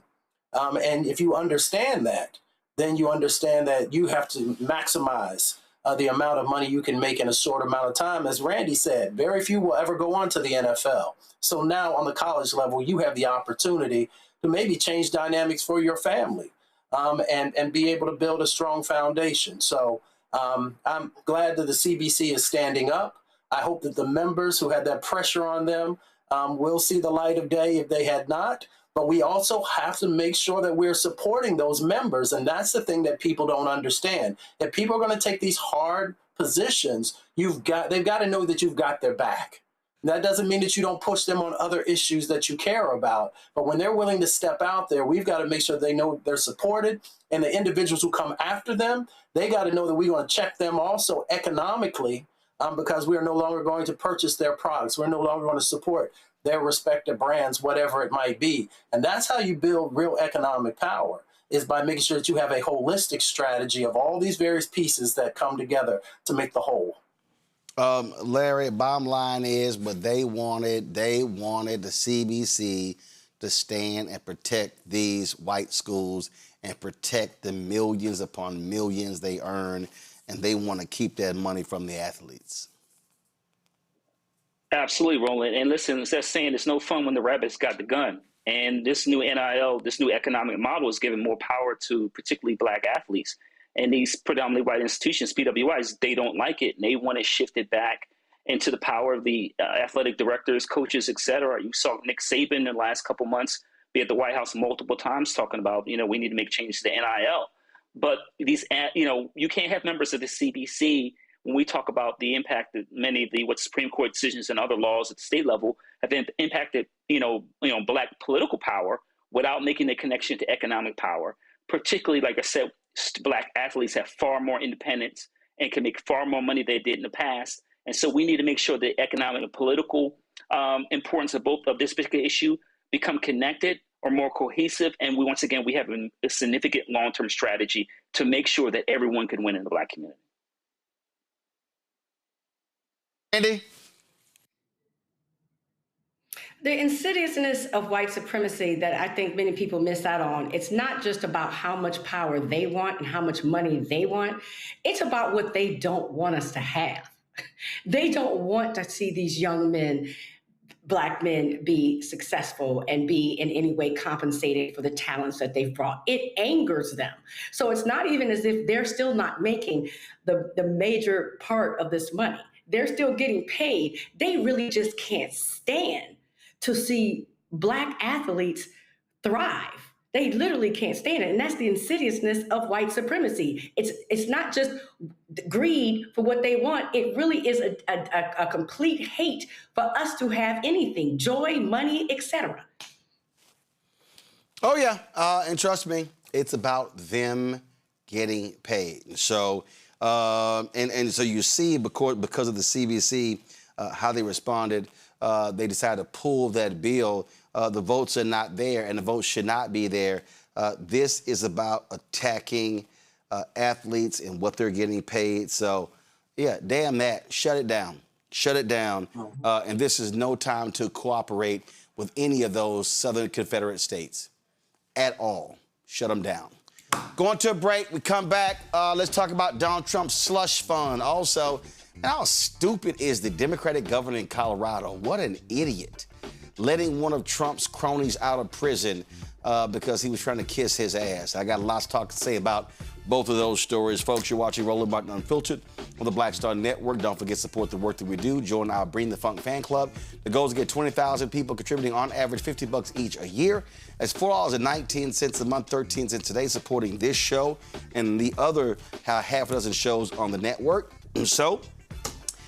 And if you understand that, then you understand that you have to maximize the amount of money you can make in a short amount of time. As Randy said, very few will ever go on to the NFL. So now on the college level, you have the opportunity to maybe change dynamics for your family and be able to build a strong foundation. So I'm glad that the CBC is standing up. I hope that the members who had that pressure on them will see the light of day if they had not. But we also have to make sure that we're supporting those members. And that's the thing that people don't understand. If people are going to take these hard positions, they've got to know that you've got their back. And that doesn't mean that you don't push them on other issues that you care about. But when they're willing to step out there, we've got to make sure they know they're supported. And the individuals who come after them, they got to know that we're going to check them also economically because we are no longer going to purchase their products. We're no longer going to support their respective brands, whatever it might be. And that's how you build real economic power, is by making sure that you have a holistic strategy of all these various pieces that come together to make the whole. Larry, bottom line is, but they wanted the CBC to stand and protect these white schools and protect the millions upon millions they earn, and they want to keep that money from the athletes. Absolutely, Roland. And listen, it's that saying, it's no fun when the rabbit's got the gun. And this new NIL, this new economic model is giving more power to particularly black athletes. And these predominantly white institutions, PWIs, they don't like it. And they want to shift it back into the power of the athletic directors, coaches, et cetera. You saw Nick Saban in the last couple months be at the White House multiple times talking about, we need to make changes to NIL. But these, you can't have members of the CBC when we talk about the impact that many of the Supreme Court decisions and other laws at the state level have impacted, black political power without making the connection to economic power. Particularly, like I said, black athletes have far more independence and can make far more money than they did in the past. And so we need to make sure the economic and political importance of both of this particular issue become connected or more cohesive. And once again, we have a significant long-term strategy to make sure that everyone can win in the black community. Andy? The insidiousness of white supremacy that I think many people miss out on, it's not just about how much power they want and how much money they want. It's about what they don't want us to have. They don't want to see these young men, black men, be successful and be in any way compensated for the talents that they've brought. It angers them. So it's not even as if they're still not making the major part of this money. They're still getting paid. They really just can't stand to see black athletes thrive. They literally can't stand it. And that's the insidiousness of white supremacy. It's not just greed for what they want. It really is a complete hate for us to have anything, joy, money, etc. Oh, yeah. And trust me, it's about them getting paid. So, and so you see, because of the CBC, how they responded, they decided to pull that bill. The votes are not there, and the votes should not be there. This is about attacking athletes and what they're getting paid. So, yeah, damn that. Shut it down. Shut it down. And this is no time to cooperate with any of those Southern Confederate states at all. Shut them down. going to a break. We come back. Let's talk about Donald Trump's slush fund. Also, how stupid is the Democratic governor in Colorado? What an idiot. Letting one of Trump's cronies out of prison because he was trying to kiss his ass. I got lots to say about both of those stories. Folks, you're watching Roland Martin Unfiltered on the Black Star Network. Don't forget to support the work that we do. Join our Bring the Funk fan club. The goal is to get 20,000 people contributing on average $50 each a year. That's $4.19 a month, 13 cents today, supporting this show and the other half a dozen shows on the network. So,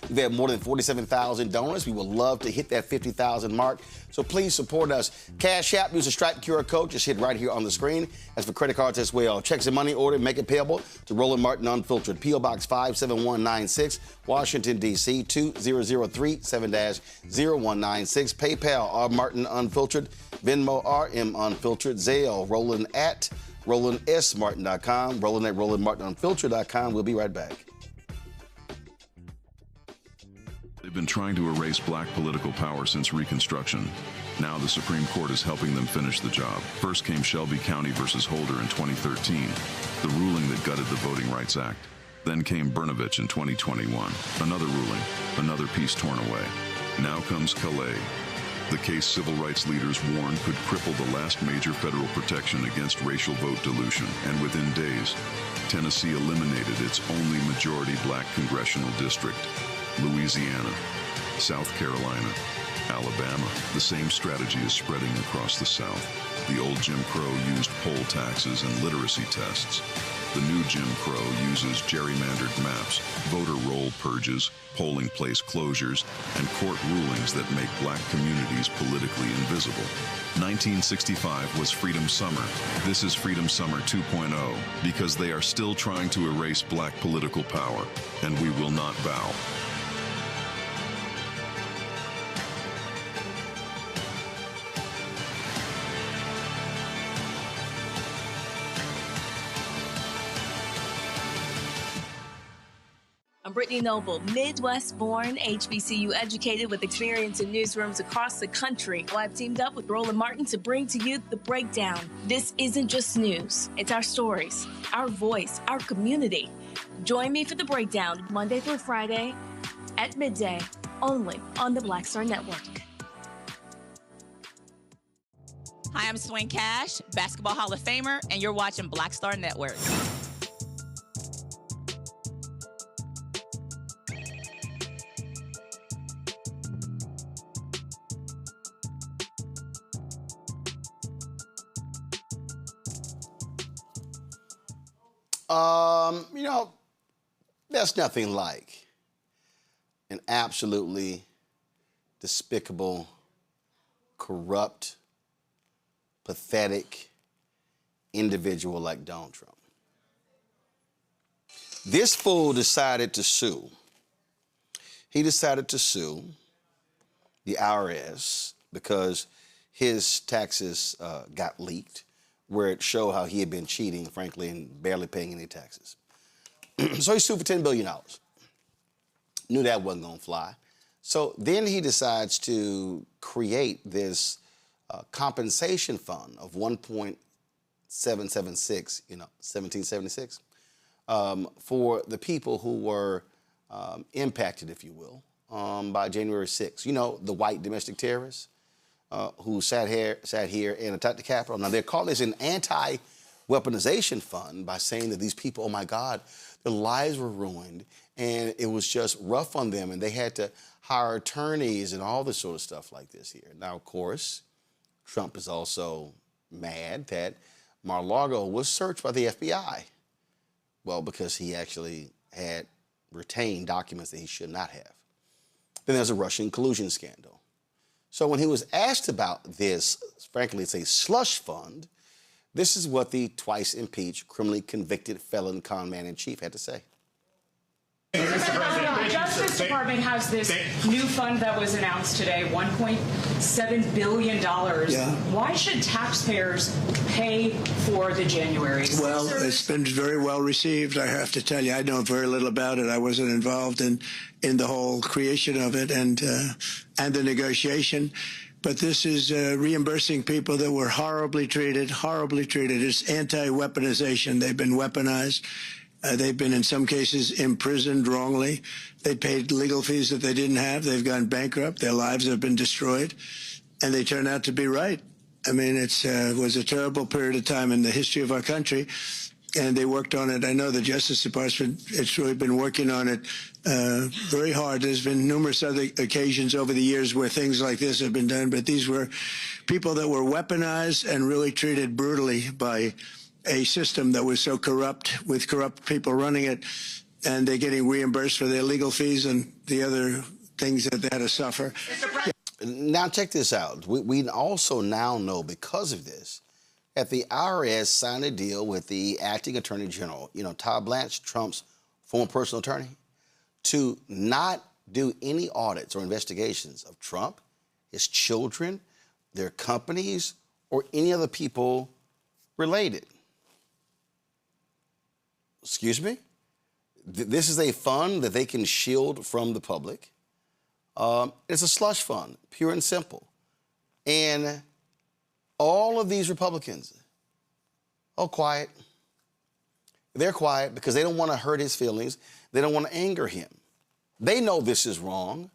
we've had more than 47,000 donors. We would love to hit that 50,000 mark. So please support us. Cash App, use the Stripe QR code. Just hit right here on the screen. As for credit cards as well. Checks and money order, make it payable to Roland Martin Unfiltered. P.O. Box 57196, Washington, D.C. 20037-0196. PayPal, R. Martin Unfiltered. Venmo, RM Unfiltered. Zelle, Roland at RolandSMartin.com. Roland at RolandMartinUnfiltered.com. We'll be right back. They've been trying to erase black political power since Reconstruction. Now the Supreme Court is helping them finish the job. First came Shelby County versus Holder in 2013, the ruling that gutted the Voting Rights Act. Then came Brnovich in 2021, another ruling, another piece torn away. Now comes Calais, the case civil rights leaders warned could cripple the last major federal protection against racial vote dilution. And within days, Tennessee eliminated its only majority black congressional district. Louisiana, South Carolina, Alabama. The same strategy is spreading across the South. The old Jim Crow used poll taxes and literacy tests. The new Jim Crow uses gerrymandered maps, voter roll purges, polling place closures, and court rulings that make black communities politically invisible. 1965 was Freedom Summer. This is Freedom Summer 2.0, because they are still trying to erase black political power, and we will not bow. I'm Brittany Noble, Midwest-born, HBCU educated with experience in newsrooms across the country. Well, I've teamed up with Roland Martin to bring to you The Breakdown. This isn't just news. It's our stories, our voice, our community. Join me for The Breakdown, Monday through Friday at midday, only on the Black Star Network. Hi, I'm Swing Cash, Basketball Hall of Famer, and you're watching Black Star Network. There's nothing like an absolutely despicable, corrupt, pathetic individual like Donald Trump. This fool decided to sue. He decided to sue the IRS because his taxes got leaked, where it showed how he had been cheating, frankly, and barely paying any taxes. So he sued for $10 billion. Knew that wasn't gonna fly. So then he decides to create this compensation fund of 1.776, 1776, for the people who were impacted, if you will, by January 6th. You know, the white domestic terrorists who sat here and attacked the Capitol. Now, they're calling this an anti-weaponization fund by saying that these people, oh my God, their lives were ruined and it was just rough on them and they had to hire attorneys and all this sort of stuff like this here. Now, of course, Trump is also mad that Mar-a-Lago was searched by the FBI. Well, because he actually had retained documents that he should not have. Then there's a Russian collusion scandal. So when he was asked about this, frankly, it's a slush fund, this is what the twice impeached, criminally convicted felon con man in chief had to say. The Justice Department has this new fund that was announced today, $1.7 billion. Yeah. Why should taxpayers pay for the Januaries? Well, it's been very well received, I have to tell you. I know very little about it. I wasn't involved in the whole creation of it and the negotiation. But this is reimbursing people that were horribly treated, horribly treated. It's anti-weaponization. They've been weaponized. They've been, in some cases, imprisoned wrongly. They paid legal fees that they didn't have. They've gone bankrupt. Their lives have been destroyed. And they turn out to be right. I mean, it was a terrible period of time in the history of our country. And they worked on it. I know the Justice Department, it's really been working on it very hard. There's been numerous other occasions over the years where things like this have been done, but these were people that were weaponized and really treated brutally by a system that was so corrupt, with corrupt people running it, and they're getting reimbursed for their legal fees and the other things that they had to suffer. Now, check this out. We also now know, because of this, that the IRS signed a deal with the acting attorney general, Todd Blanche, Trump's former personal attorney, to not do any audits or investigations of Trump, his children, their companies, or any other people related. Excuse me? This is a fund that they can shield from the public. It's a slush fund, pure and simple. And all of these Republicans, quiet. They're quiet because they don't want to hurt his feelings. They don't want to anger him. They know this is wrong.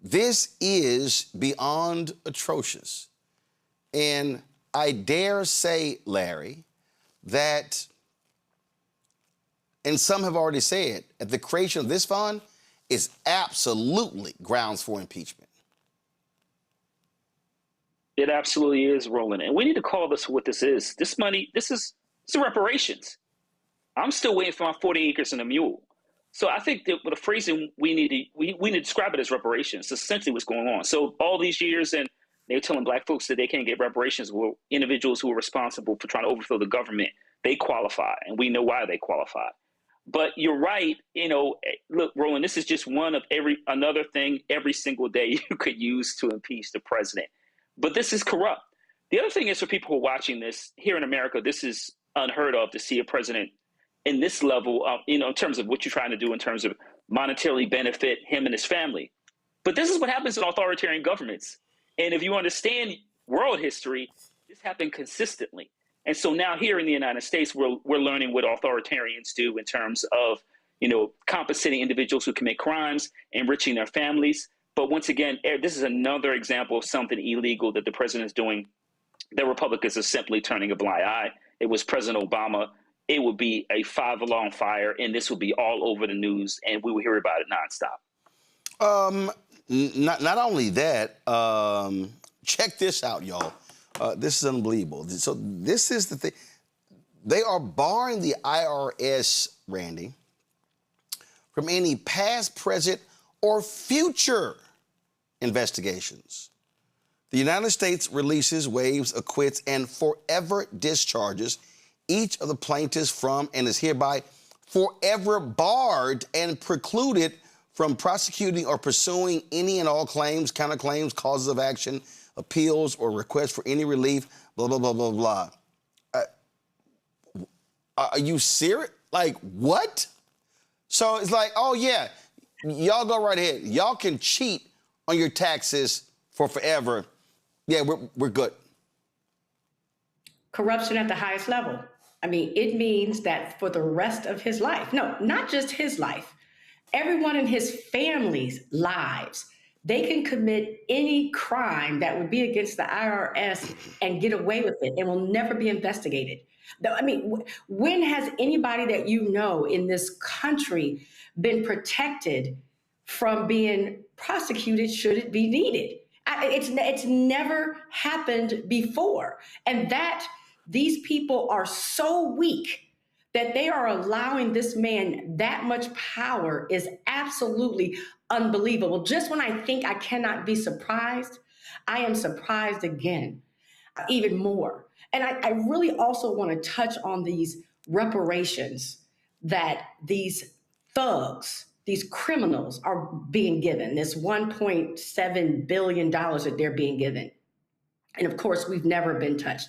This is beyond atrocious. And I dare say, Larry, that, and some have already said, that the creation of this fund is absolutely grounds for impeachment. It absolutely is, Roland. And we need to call this what this is. This money, this is reparations. I'm still waiting for my 40 acres and a mule. So I think that with the phrasing, we need to describe it as reparations. That's essentially what's going on. So all these years, and they're telling black folks that they can't get reparations. Well, individuals who are responsible for trying to overthrow the government, they qualify, and we know why they qualify. But you're right. Look, Roland, this is just one of another thing every single day you could use to impeach the president. But this is corrupt. The other thing is, for people who are watching this here in America, this is unheard of to see a president in this level of, in terms of what you're trying to do in terms of monetarily benefit him and his family. But this is what happens in authoritarian governments. And if you understand world history, this happened consistently. And so now here in the United States, we're learning what authoritarians do in terms of, compensating individuals who commit crimes, enriching their families. But once again, this is another example of something illegal that the president is doing. The Republicans are simply turning a blind eye. It was President Obama. It would be a five-alarm fire, and this would be all over the news, and we would hear about it nonstop. Not only that, check this out, y'all. This is unbelievable. So this is the thing. They are barring the IRS, Randy, from any past, present, or future investigations. The United States releases, waives, acquits, and forever discharges each of the plaintiffs from, and is hereby forever barred and precluded from prosecuting or pursuing any and all claims, counterclaims, causes of action, appeals, or requests for any relief, blah, blah, blah, blah, blah. Are you serious? Like, what? So it's like, oh, yeah, y'all go right ahead. Y'all can cheat on your taxes for forever. Yeah, we're good. Corruption at the highest level. I mean, it means that for the rest of his life, no, not just his life, everyone in his family's lives, they can commit any crime that would be against the IRS and get away with it and will never be investigated. I mean, when has anybody that you know in this country been protected from being prosecuted should it be needed? It's never happened before. And that these people are so weak that they are allowing this man that much power is absolutely unbelievable. Just when I think I cannot be surprised, I am surprised again, even more. And I really also want to touch on these reparations that these thugs, these criminals are being given, this $1.7 billion that they're being given. And of course, we've never been touched.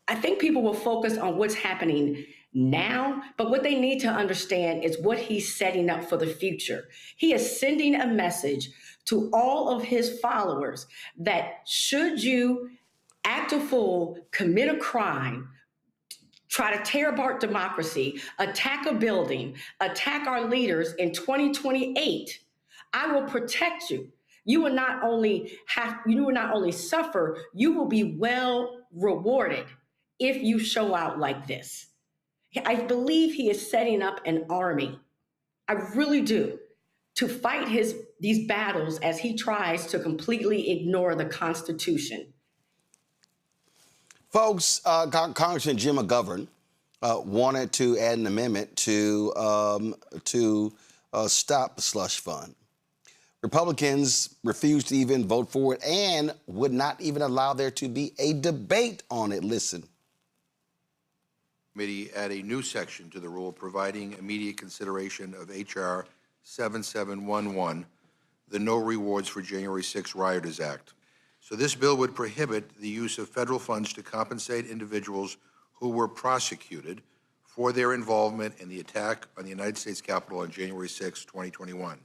I think people will focus on what's happening now, but what they need to understand is what he's setting up for the future. He is sending a message to all of his followers that should you act a fool, commit a crime, try to tear apart democracy, attack a building, attack our leaders in 2028, I will protect you. You will not only suffer, you will be well rewarded if you show out like this. I believe he is setting up an army. I really do, to fight these battles as he tries to completely ignore the Constitution. Folks, Congressman Jim McGovern wanted to add an amendment to stop the slush fund. Republicans refused to even vote for it and would not even allow there to be a debate on it. Listen. Committee add a new section to the rule providing immediate consideration of H.R. 7711, the No Rewards for January 6 Rioters Act. So this bill would prohibit the use of federal funds to compensate individuals who were prosecuted for their involvement in the attack on the United States Capitol on January 6, 2021.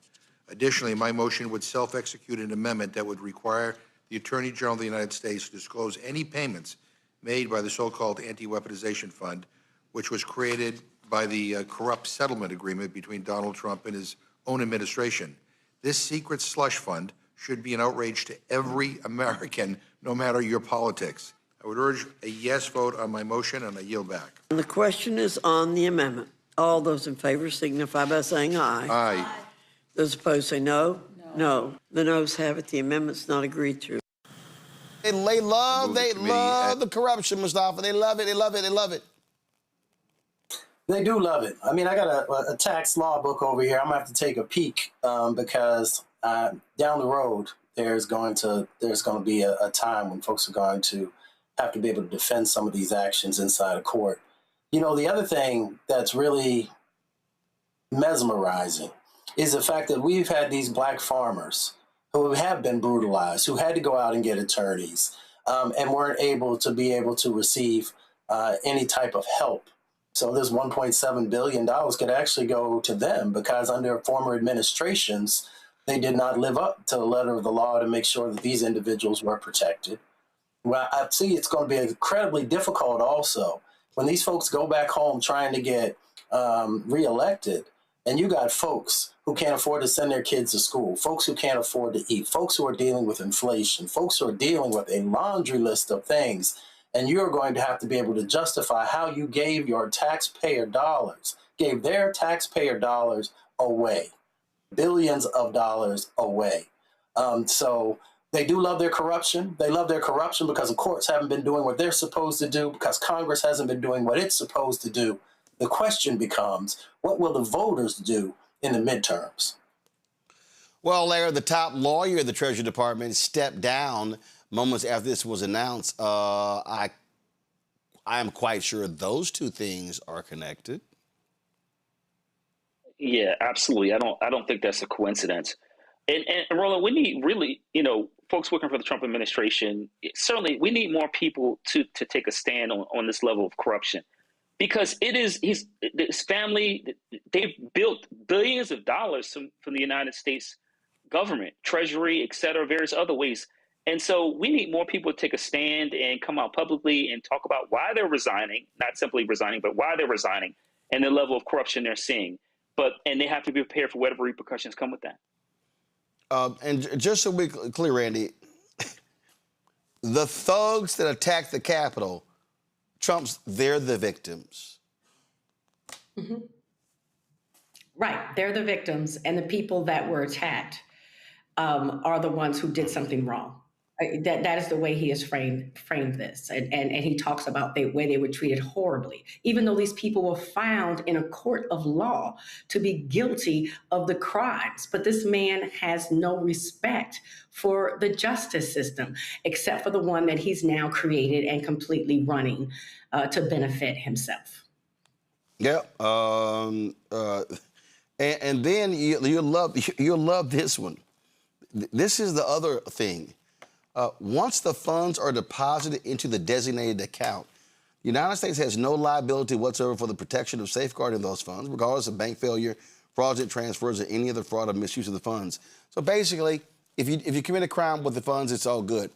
Additionally, my motion would self-execute an amendment that would require the Attorney General of the United States to disclose any payments made by the so-called Anti-Weaponization Fund, which was created by the corrupt settlement agreement between Donald Trump and his own administration. This secret slush fund should be an outrage to every American, no matter your politics. I would urge a yes vote on my motion, and I yield back. The question is on the amendment. All those in favor signify by saying aye. Aye. Those opposed say no. No. The noes have it. The amendment's not agreed to. They love the corruption, Mustafa. They love it. They love it. They love it. They do love it. I mean, I got a tax law book over here. I'm gonna have to take a peek because down the road there's going to be a time when folks are going to have to be able to defend some of these actions inside of court. You know, the other thing that's really mesmerizing is the fact that we've had these black farmers who have been brutalized, who had to go out and get attorneys, and weren't able to receive any type of help. So this $1.7 billion could actually go to them because under former administrations, they did not live up to the letter of the law to make sure that these individuals were protected. Well, I see it's going to be incredibly difficult also when these folks go back home trying to get reelected, and you got folks who can't afford to send their kids to school, folks who can't afford to eat, folks who are dealing with inflation, folks who are dealing with a laundry list of things, and you're going to have to be able to justify how you gave your taxpayer dollars, gave their taxpayer dollars away, billions of dollars away. So they do love their corruption. They love their corruption because the courts haven't been doing what they're supposed to do, because Congress hasn't been doing what it's supposed to do. The question becomes, what will the voters do in the midterms? Well, Larry, the top lawyer of the Treasury Department stepped down moments after this was announced. I am quite sure those two things are connected. Yeah, absolutely. I don't think that's a coincidence. And Roland, we need really, folks working for the Trump administration, certainly we need more people to take a stand on this level of corruption. Because his family, they've built billions of dollars from the United States government, Treasury, et cetera, various other ways. And so we need more people to take a stand and come out publicly and talk about why they're resigning, not simply resigning, but why they're resigning and the level of corruption they're seeing. And they have to be prepared for whatever repercussions come with that. And just so we're clear, Randy, the thugs that attacked the Capitol, they're the victims. Mm-hmm. Right. They're the victims, and the people that were attacked are the ones who did something wrong. That is the way he has framed this. And he talks about the way they were treated horribly, even though these people were found in a court of law to be guilty of the crimes. But this man has no respect for the justice system, except for the one that he's now created and completely running to benefit himself. Yeah. And then you'll love this one. This is the other thing. Once the funds are deposited into the designated account, the United States has no liability whatsoever for the protection of safeguarding those funds, regardless of bank failure, fraudulent transfers, or any other fraud or misuse of the funds. So basically, If you commit a crime with the funds, it's all good.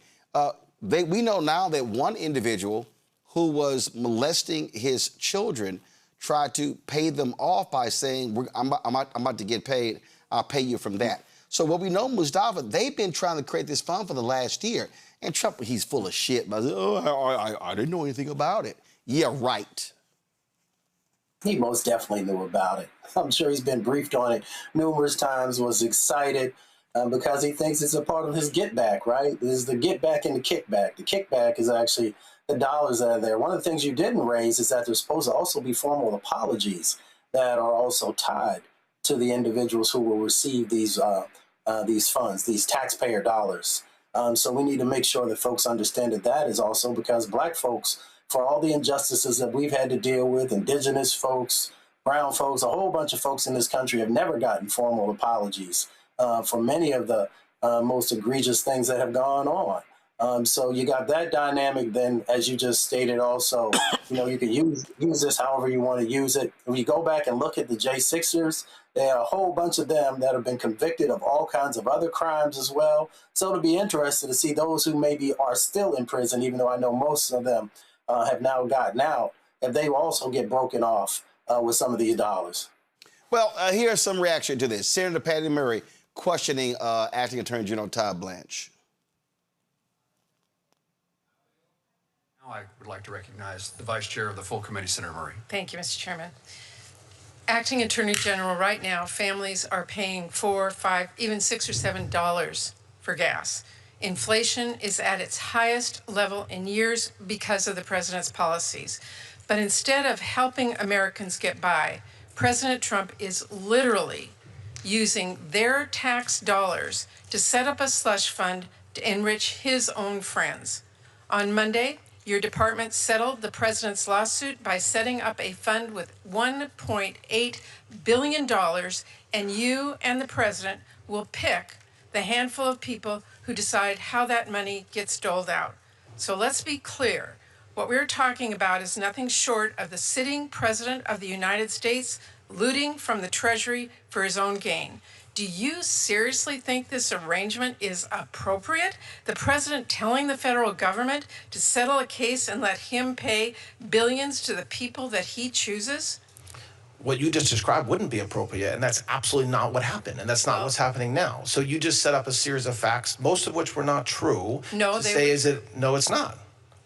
We know now that one individual who was molesting his children tried to pay them off by saying, I'm about to get paid, I'll pay you from that. So what we know, Mustafa, they've been trying to create this fund for the last year. And Trump, he's full of shit. But I didn't know anything about it. Yeah, right. He most definitely knew about it. I'm sure he's been briefed on it numerous times, was excited because he thinks it's a part of his get back, right? This is the get back and the kickback. The kickback is actually the dollars that are there. One of the things you didn't raise is that there's supposed to also be formal apologies that are also tied to the individuals who will receive these funds, these taxpayer dollars. So we need to make sure that folks understand that is also because Black folks, for all the injustices that we've had to deal with, indigenous folks, brown folks, a whole bunch of folks in this country have never gotten formal apologies for many of the most egregious things that have gone on. So you got that dynamic. Then, as you just stated also, you can use this however you want to use it. If you go back and look at the J6ers, there are a whole bunch of them that have been convicted of all kinds of other crimes as well. So it'll be interesting to see those who maybe are still in prison, even though I know most of them have now gotten out, if they also get broken off with some of these dollars. Well, here's some reaction to this. Senator Patty Murray questioning Acting Attorney General Todd Blanche. Now I would like to recognize the Vice Chair of the full committee, Senator Murray. Thank you, Mr. Chairman. Acting Attorney General, right now, families are paying $4, $5, even $6 or $7 for gas. Inflation is at its highest level in years because of the president's policies. But instead of helping Americans get by, President Trump is literally using their tax dollars to set up a slush fund to enrich his own friends. On Monday, your department settled the president's lawsuit by setting up a fund with $1.8 billion, and you and the president will pick the handful of people who decide how that money gets doled out. So let's be clear. What we're talking about is nothing short of the sitting president of the United States looting from the Treasury for his own gain. Do you seriously think this arrangement is appropriate? The president telling the federal government to settle a case and let him pay billions to the people that he chooses? What you just described wouldn't be appropriate, and that's absolutely not what happened, and that's not what's happening now. So you just set up a series of facts, most of which were not true. No, No, it's not.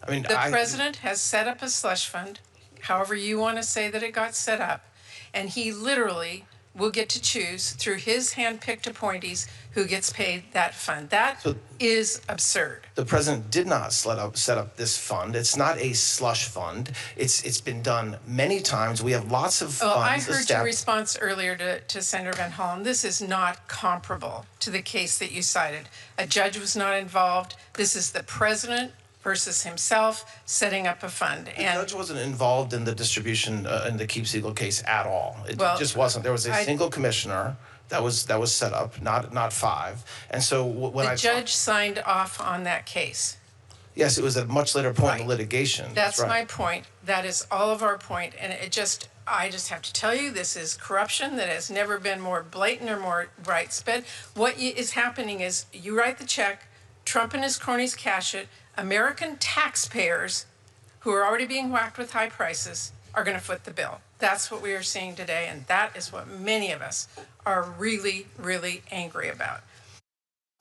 I mean, the president has set up a slush fund, however you want to say that it got set up, and he literally will get to choose through his hand-picked appointees who gets paid that fund. That is absurd. The president did not set up this fund. It's not a slush fund. It's been done many times. We have lots of funds. Well, I heard your response earlier to Senator Van Hollen. This is not comparable to the case that you cited. A judge was not involved. This is the president versus himself setting up a fund. The judge wasn't involved in the distribution in the Keep Siegel case at all. It just wasn't. There was a single commissioner that was set up, not five. And so when the judge signed off on that case. Yes, it was at a much later point in the litigation. That's right. my point. That is all of our point. And I just have to tell you, this is corruption that has never been more blatant or more widespread. What is happening is you write the check, Trump and his cronies cash it, American taxpayers who are already being whacked with high prices are going to foot the bill. That's what we are seeing today, and that is what many of us are really, really angry about.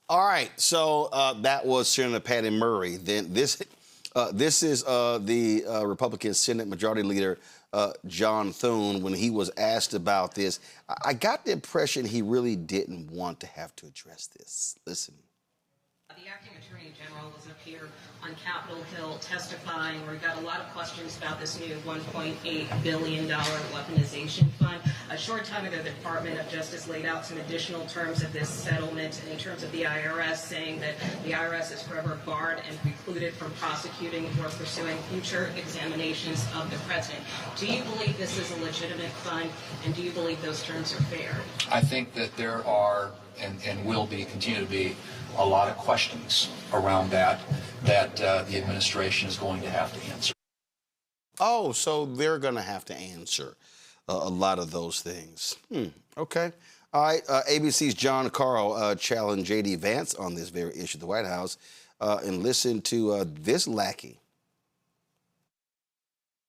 All right, so that was Senator Patty Murray. Then this is the Republican Senate Majority Leader John Thune when he was asked about this. I got the impression he really didn't want to have to address this. Listen. The acting attorney general was up here on Capitol Hill testifying where we got a lot of questions about this new $1.8 billion weaponization fund. A short time ago, the Department of Justice laid out some additional terms of this settlement in terms of the IRS, saying that the IRS is forever barred and precluded from prosecuting or pursuing future examinations of the president. Do you believe this is a legitimate fund, and do you believe those terms are fair? I think that there are and will be, continue to be, a lot of questions around that the administration is going to have to answer. Oh, so they're going to have to answer a lot of those things. Okay. All right, ABC's John Carl challenged J.D. Vance on this very issue at the White House. And listen to this lackey.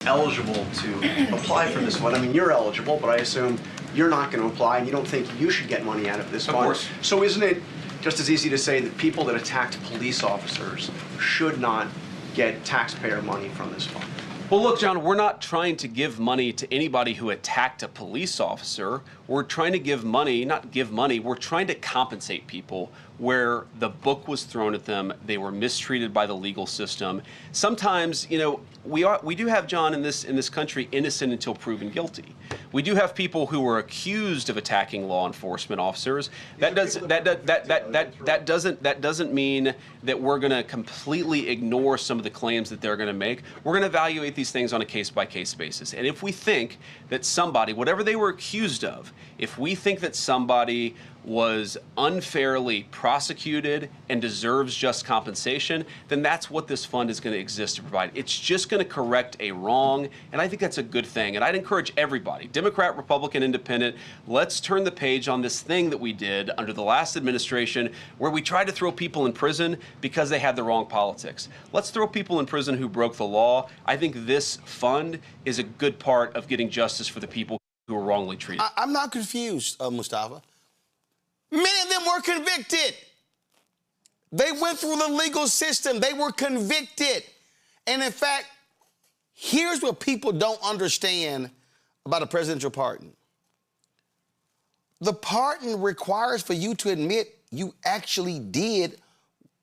Eligible to apply for this fund. I mean, you're eligible, but I assume you're not going to apply, and you don't think you should get money out of this fund. Of course. So isn't it just as easy to say that people that attacked police officers should not get taxpayer money from this fund? Well, look, John, we're not trying to give money to anybody who attacked a police officer. We're trying to give money, not give money, we're trying to compensate people where the book was thrown at them, they were mistreated by the legal system. Sometimes, you know, we do have, John, in this country, innocent until proven guilty. We do have people who were accused of attacking law enforcement officers. That doesn't mean that we're going to completely ignore some of the claims that they're going to make. We're going to evaluate these things on a case-by-case basis. And if we think that somebody, whatever they were accused of, if we think that somebody was unfairly prosecuted and deserves just compensation, then that's what this fund is going to exist to provide. It's just going to correct a wrong, and I think that's a good thing. And I'd encourage everybody, Democrat, Republican, Independent, let's turn the page on this thing that we did under the last administration where we tried to throw people in prison because they had the wrong politics. Let's throw people in prison who broke the law. I think this fund is a good part of getting justice for the people who were wrongly treated. I'm not confused, Mustafa. Many of them were convicted. They went through the legal system. They were convicted. And in fact, here's what people don't understand about a presidential pardon. The pardon requires for you to admit you actually did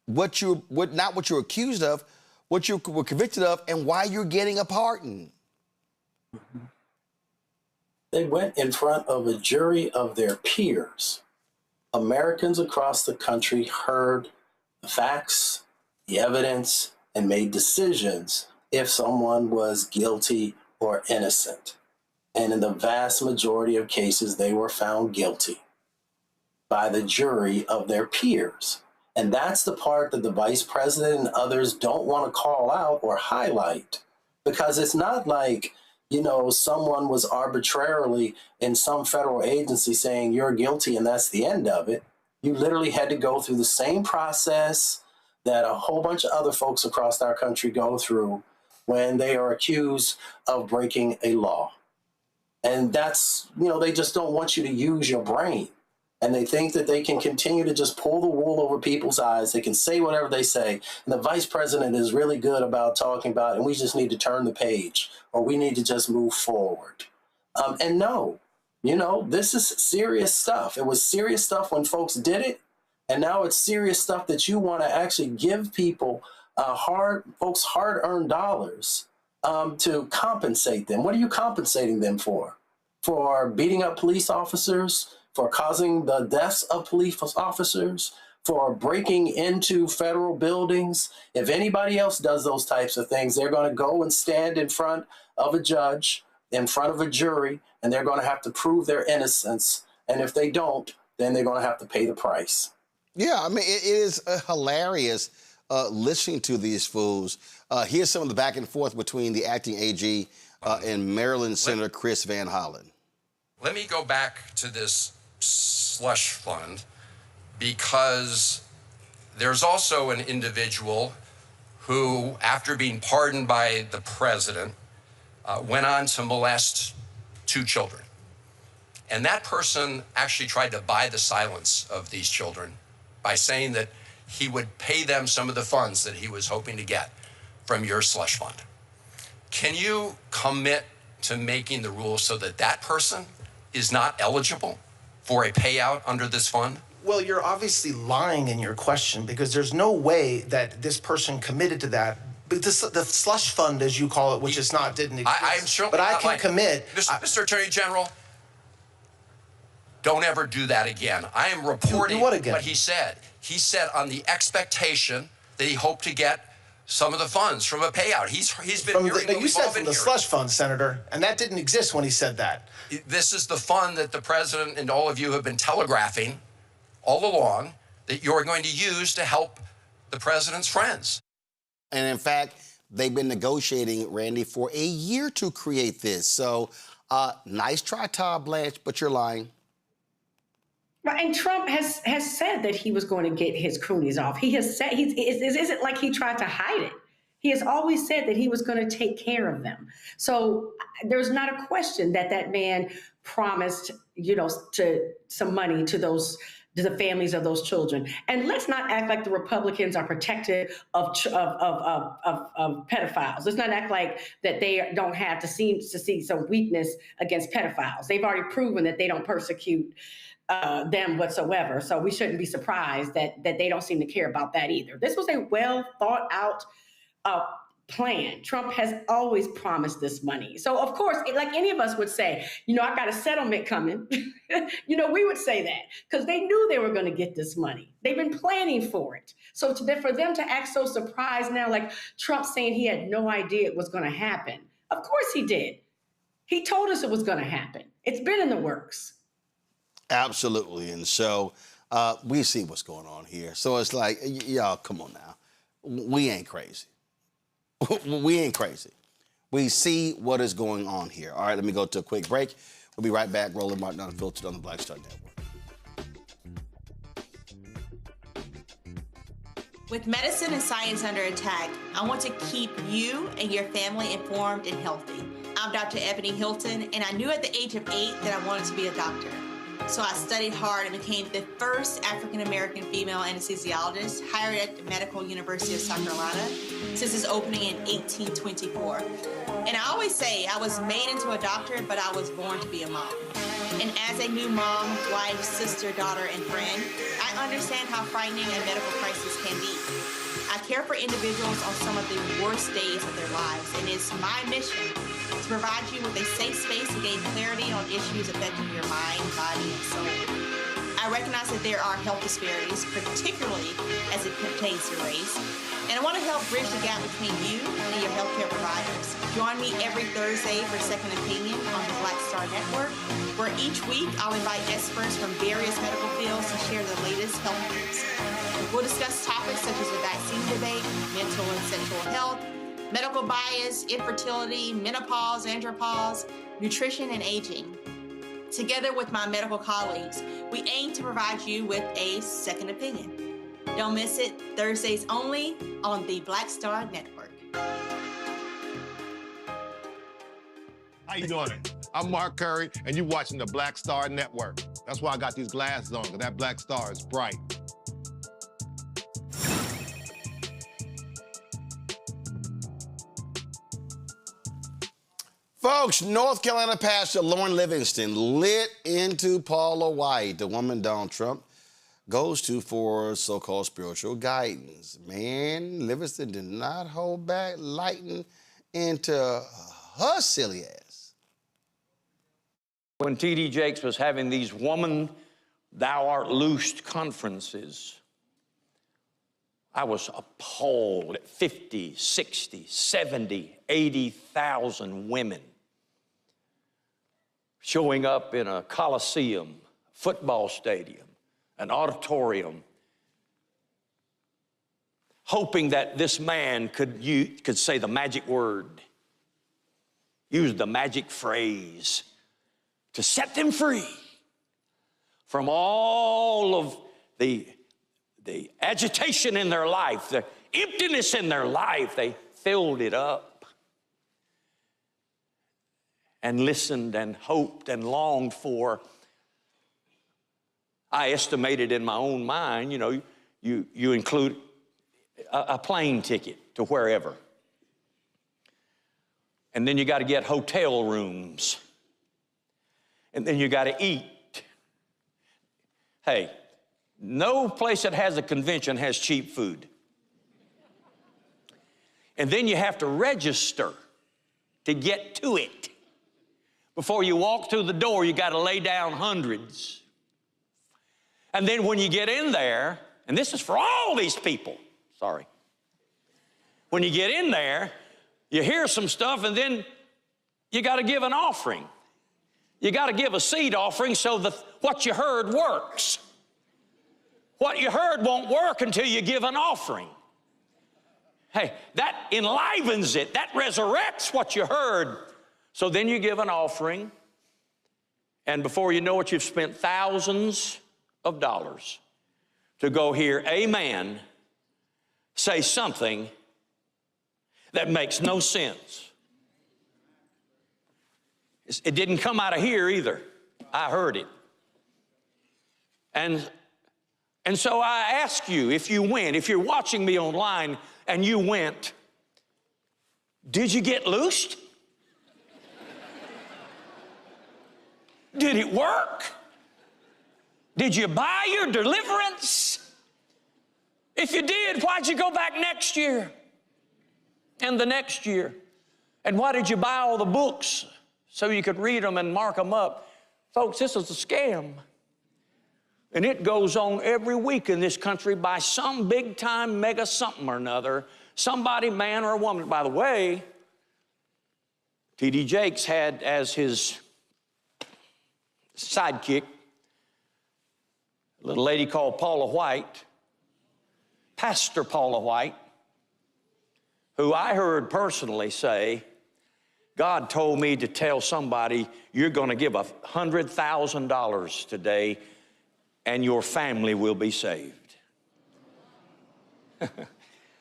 not what you're accused of, what you were convicted of, and why you're getting a pardon. They went in front of a jury of their peers. Americans across the country heard the facts, the evidence, and made decisions if someone was guilty or innocent. And in the vast majority of cases, they were found guilty by the jury of their peers. And that's the part that the vice president and others don't want to call out or highlight, because it's not like, you know, someone was arbitrarily in some federal agency saying you're guilty and that's the end of it. You literally had to go through the same process that a whole bunch of other folks across our country go through when they are accused of breaking a law. And that's, you know, they just don't want you to use your brain. And they think that they can continue to just pull the wool over people's eyes. They can say whatever they say. And the vice president is really good about talking about, and we just need to turn the page, or we need to just move forward. And no, you know, this is serious stuff. It was serious stuff when folks did it. And now it's serious stuff that you want to actually give people folks hard-earned dollars to compensate them. What are you compensating them for? For beating up police officers? For causing the deaths of police officers, for breaking into federal buildings. If anybody else does those types of things, they're going to go and stand in front of a judge, in front of a jury, and they're going to have to prove their innocence. And if they don't, then they're going to have to pay the price. Yeah, I mean, it is hilarious listening to these fools. Here's some of the back and forth between the acting AG and Maryland Senator Chris Van Hollen. Let me go back to this slush fund, because there's also an individual who, after being pardoned by the president, went on to molest 2 children. And that person actually tried to buy the silence of these children by saying that he would pay them some of the funds that he was hoping to get from your slush fund. Can you commit to making the rules so that that person is not eligible for a payout under this fund? Well, you're obviously lying in your question, because there's no way that this person committed to that. But the slush fund, as you call it, which is not, didn't exist. I'm sure, but I can commit. Mr. Attorney General, don't ever do that again. I am reporting what he said. He said on the expectation that he hoped to get some of the funds from a payout. He's been hearing you said from the slush fund, Senator, and that didn't exist when he said that. This is the fund that the president and all of you have been telegraphing all along that you're going to use to help the president's friends. And in fact, they've been negotiating, Randy, for a year to create this. So nice try, Todd Blanche, but you're lying. Right, and Trump has said that he was going to get his cronies off. He has said, it isn't like he tried to hide it. He has always said that he was going to take care of them. So there's not a question that that man promised, to some money to the families of those children. And let's not act like the Republicans are protective of pedophiles. Let's not act like that they don't have to see some weakness against pedophiles. They've already proven that they don't persecute them whatsoever. So we shouldn't be surprised that they don't seem to care about that either. This was a well thought out plan. Trump has always promised this money. So of course, like any of us would say, I got a settlement coming. We would say that because they knew they were going to get this money. They've been planning for it. So for them to act so surprised now, like Trump saying he had no idea it was going to happen. Of course he did. He told us it was going to happen. It's been in the works. Absolutely. And so we see what's going on here. So it's like, y'all, come on now. We ain't crazy. We ain't crazy. We see what is going on here. All right, let me go to a quick break. We'll be right back. Roland Martin Unfiltered on the Black Star Network. With medicine and science under attack, I want to keep you and your family informed and healthy. I'm Dr. Ebony Hilton, and I knew at the age of 8 that I wanted to be a doctor. So I studied hard and became the first African-American female anesthesiologist hired at the Medical University of South Carolina since its opening in 1824. And I always say I was made into a doctor, but I was born to be a mom. And as a new mom, wife, sister, daughter, and friend, I understand how frightening a medical crisis can be. I care for individuals on some of the worst days of their lives, and it's my mission to provide you with a safe space to gain clarity on issues affecting your mind, body, and soul. I recognize that there are health disparities, particularly as it pertains to race, and I want to help bridge the gap between you and your healthcare providers. Join me every Thursday for Second Opinion on the Black Star Network, where each week I'll invite experts from various medical fields to share the latest health news. We'll discuss topics such as the vaccine debate, mental and sexual health, medical bias, infertility, menopause, andropause, nutrition, and aging. Together with my medical colleagues, we aim to provide you with a second opinion. Don't miss it, Thursdays only on the Black Star Network. How you doing? I'm Mark Curry, and you're watching the Black Star Network. That's why I got these glasses on, because that black star is bright. Folks, North Carolina Pastor Lauren Livingston lit into Paula White, the woman Donald Trump goes to for so-called spiritual guidance. Man, Livingston did not hold back, lighting into her silly ass. When T.D. Jakes was having these woman thou art loosed conferences, I was appalled at 50, 60, 70, 80,000 women showing up in a coliseum, football stadium, an auditorium, hoping that this man could say the magic word, use the magic phrase to set them free from all of the agitation in their life, the emptiness in their life. They filled it up and listened and hoped and longed for. I estimated in my own mind, you include a plane ticket to wherever. And then you got to get hotel rooms. And then you got to eat. Hey, no place that has a convention has cheap food. And then you have to register to get to it. Before you walk through the door, you got to lay down hundreds. And then when you get in there, and this is for all these people, sorry. When you get in there, you hear some stuff, and then you got to give an offering. You got to give a seed offering so that what you heard works. What you heard won't work until you give an offering. Hey, that enlivens it. That resurrects what you heard. So then you give an offering, and before you know it, you've spent thousands of dollars to go hear a man say something that makes no sense. It didn't come out of here either. I heard it. And so I ask you, if you went, if you're watching me online and you went, did you get loosed? Did it work? Did you buy your deliverance? If you did, why'd you go back next year and the next year? And why did you buy all the books so you could read them and mark them up? Folks, this is a scam. And it goes on every week in this country by some big-time mega something or another, somebody, man or woman. By the way, T.D. Jakes had as his sidekick a little lady called Paula White, Pastor Paula White, who I heard personally say, God told me to tell somebody you're going to give $100,000 today and your family will be saved.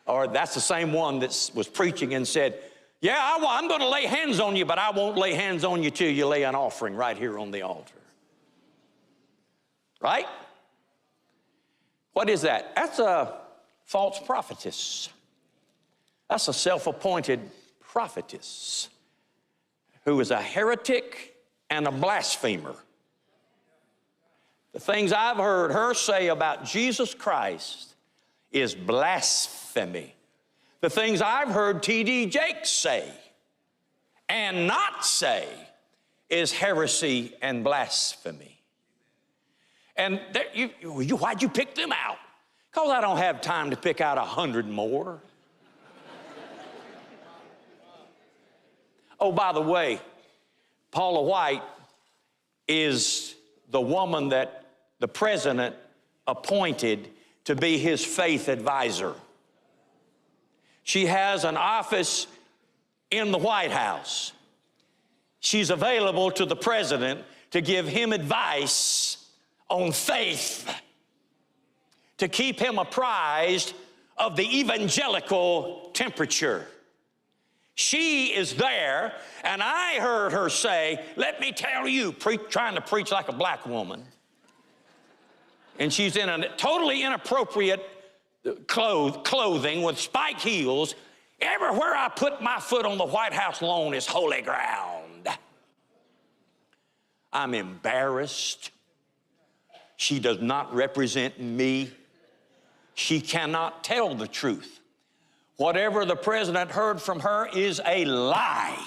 Or that's the same one that was preaching and said, yeah, I'm going to lay hands on you, but I won't lay hands on you till you lay an offering right here on the altar. Right? What is that? That's a false prophetess. That's a self-appointed prophetess who is a heretic and a blasphemer. The things I've heard her say about Jesus Christ is blasphemy. The things I've heard T.D. Jakes say and not say is heresy and blasphemy. And why'd you pick them out? Because I don't have time to pick out 100 more. Oh, by the way, Paula White is the woman that the president appointed to be his faith advisor. She has an office in the White House. She's available to the president to give him advice on faith, to keep him apprised of the evangelical temperature. She is there, and I heard her say, let me tell you, trying to preach like a black woman. And she's in a totally inappropriate clothing with spike heels. Everywhere I put my foot on the White House lawn is holy ground. I'm embarrassed. She does not represent me. She cannot tell the truth. Whatever the president heard from her is a lie.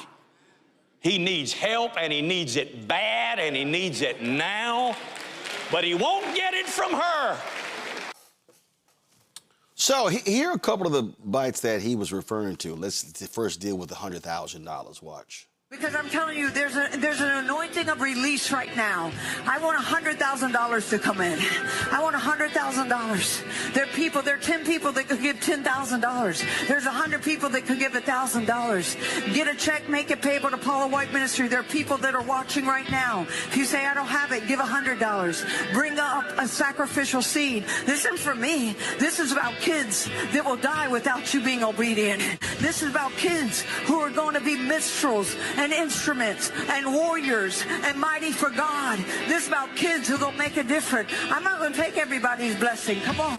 He needs help, and he needs it bad, and he needs it now, but he won't get it from her. So here are a couple of the bites that he was referring to. Let's first deal with the $100,000. Watch. Because I'm telling you, there's an anointing of release right now. I want $100,000 to come in. I want $100,000. There are 10 people that could give $10,000. There's 100 people that could give $1,000. Get a check, make it payable to Paula White Ministry. There are people that are watching right now. If you say, I don't have it, give $100. Bring up a sacrificial seed. This isn't for me. This is about kids that will die without you being obedient. This is about kids who are going to be minstrels and instruments and warriors and mighty for God. This is about kids who are going to make a difference. I'm not going to take everybody's blessing. Come on.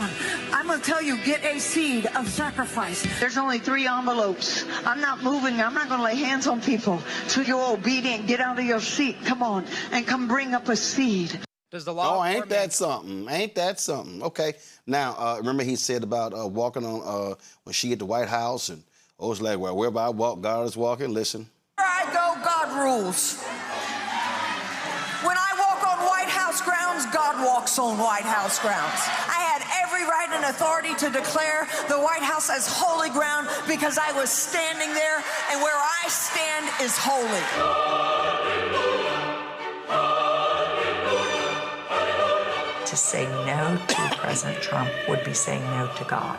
I'm going to tell you, get a seed of sacrifice. There's only 3 envelopes. I'm not moving. I'm not going to lay hands on people. So you're obedient. Get out of your seat. Come on. And come bring up a seed. Does the law? Oh, ain't that something? Ain't that something? Okay. Now, remember he said about walking on, when she at the White House, and it's like, well, wherever I walk, God is walking. Listen. Where I go, God rules. When I walk on White House grounds, God walks on White House grounds. I had every right and authority to declare the White House as holy ground because I was standing there, and where I stand is holy. To say no to President Trump would be saying no to God.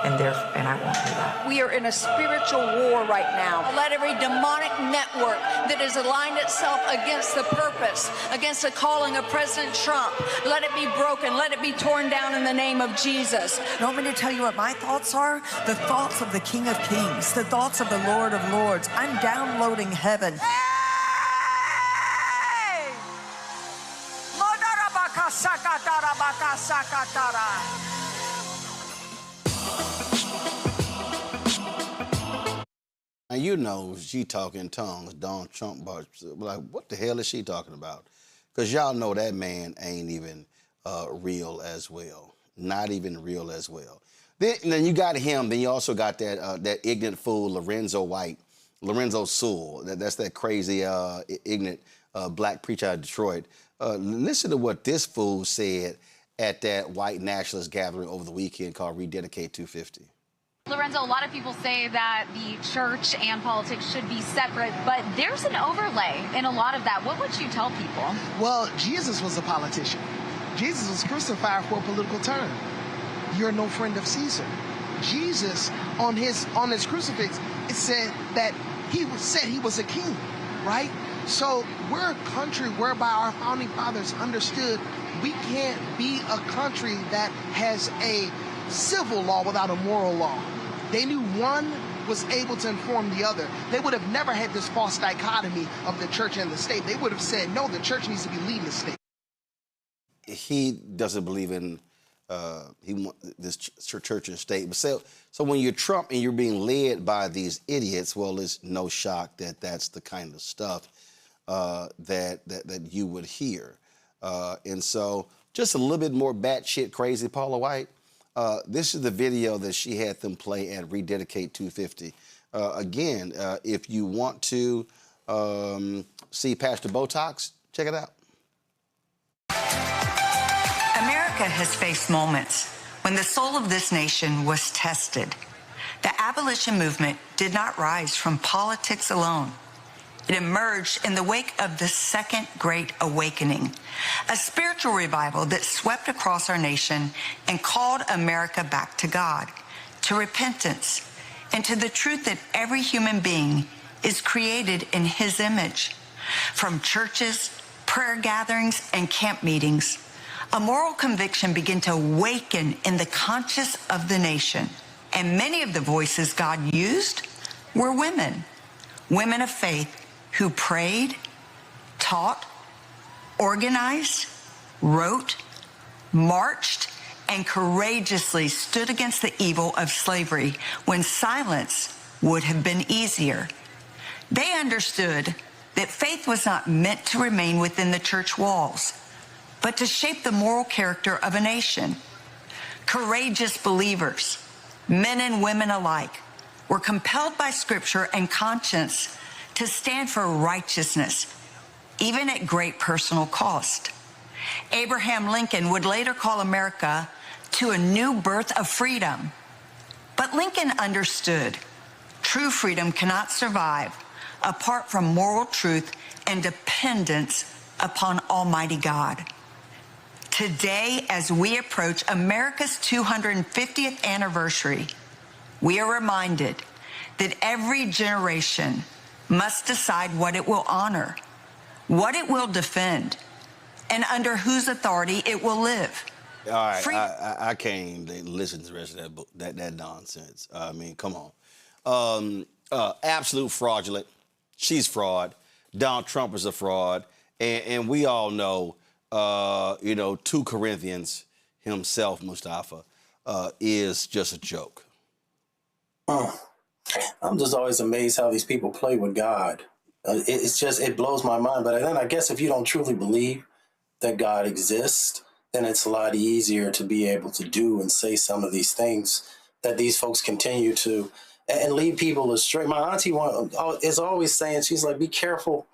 and I won't do that. We are in a spiritual war right now. Let every demonic network that has aligned itself against the purpose, against the calling of President Trump, let it be broken, let it be torn down in the name of Jesus. You want me to tell you what my thoughts are? The thoughts of the King of Kings, the thoughts of the Lord of Lords. I'm downloading heaven. Now, you know, she talking in tongues, Donald Trump, but like, what the hell is she talking about? Because y'all know that man ain't even real as well. Not even real as well. Then you got him, then you also got that ignorant fool, Lorenzo Sewell. That's that crazy, ignorant black preacher out of Detroit. Listen to what this fool said at that white nationalist gathering over the weekend called Rededicate 250. Lorenzo, a lot of people say that the church and politics should be separate, but there's an overlay in a lot of that. What would you tell people? Well, Jesus was a politician. Jesus was crucified for a political term. You're no friend of Caesar. Jesus, on his crucifix, it said that he was a king, right? So we're a country whereby our founding fathers understood we can't be a country that has a civil law without a moral law. They knew one was able to inform the other. They would have never had this false dichotomy of the church and the state. They would have said, no, the church needs to be leading the state. He doesn't believe in this church and state. But so when you're Trump and you're being led by these idiots, well, it's no shock that that's the kind of stuff that you would hear. And so just a little bit more batshit crazy Paula White. This is the video that she had them play at Rededicate 250. Again, if you want to see Pastor Botox, check it out. America has faced moments when the soul of this nation was tested. The abolition movement did not rise from politics alone. It emerged in the wake of the Second Great Awakening, a spiritual revival that swept across our nation and called America back to God, to repentance, and to the truth that every human being is created in His image. From churches, prayer gatherings, and camp meetings, a moral conviction began to awaken in the conscience of the nation. And many of the voices God used were women of faith, who prayed, taught, organized, wrote, marched, and courageously stood against the evil of slavery when silence would have been easier. They understood that faith was not meant to remain within the church walls, but to shape the moral character of a nation. Courageous believers, men and women alike, were compelled by Scripture and conscience to stand for righteousness, even at great personal cost. Abraham Lincoln would later call America to a new birth of freedom. But Lincoln understood true freedom cannot survive apart from moral truth and dependence upon Almighty God. Today, as we approach America's 250th anniversary, we are reminded that every generation must decide what it will honor, what it will defend, and under whose authority it will live. All right, I can't even listen to the rest of that nonsense. I mean, come on. Absolute fraudulent. She's fraud. Donald Trump is a fraud. And we all know, 2 Corinthians himself, Mustafa, is just a joke. I'm just always amazed how these people play with God. It blows my mind. But then I guess if you don't truly believe that God exists, then it's a lot easier to be able to do and say some of these things that these folks continue to and lead people astray. My auntie is always saying, she's like, be careful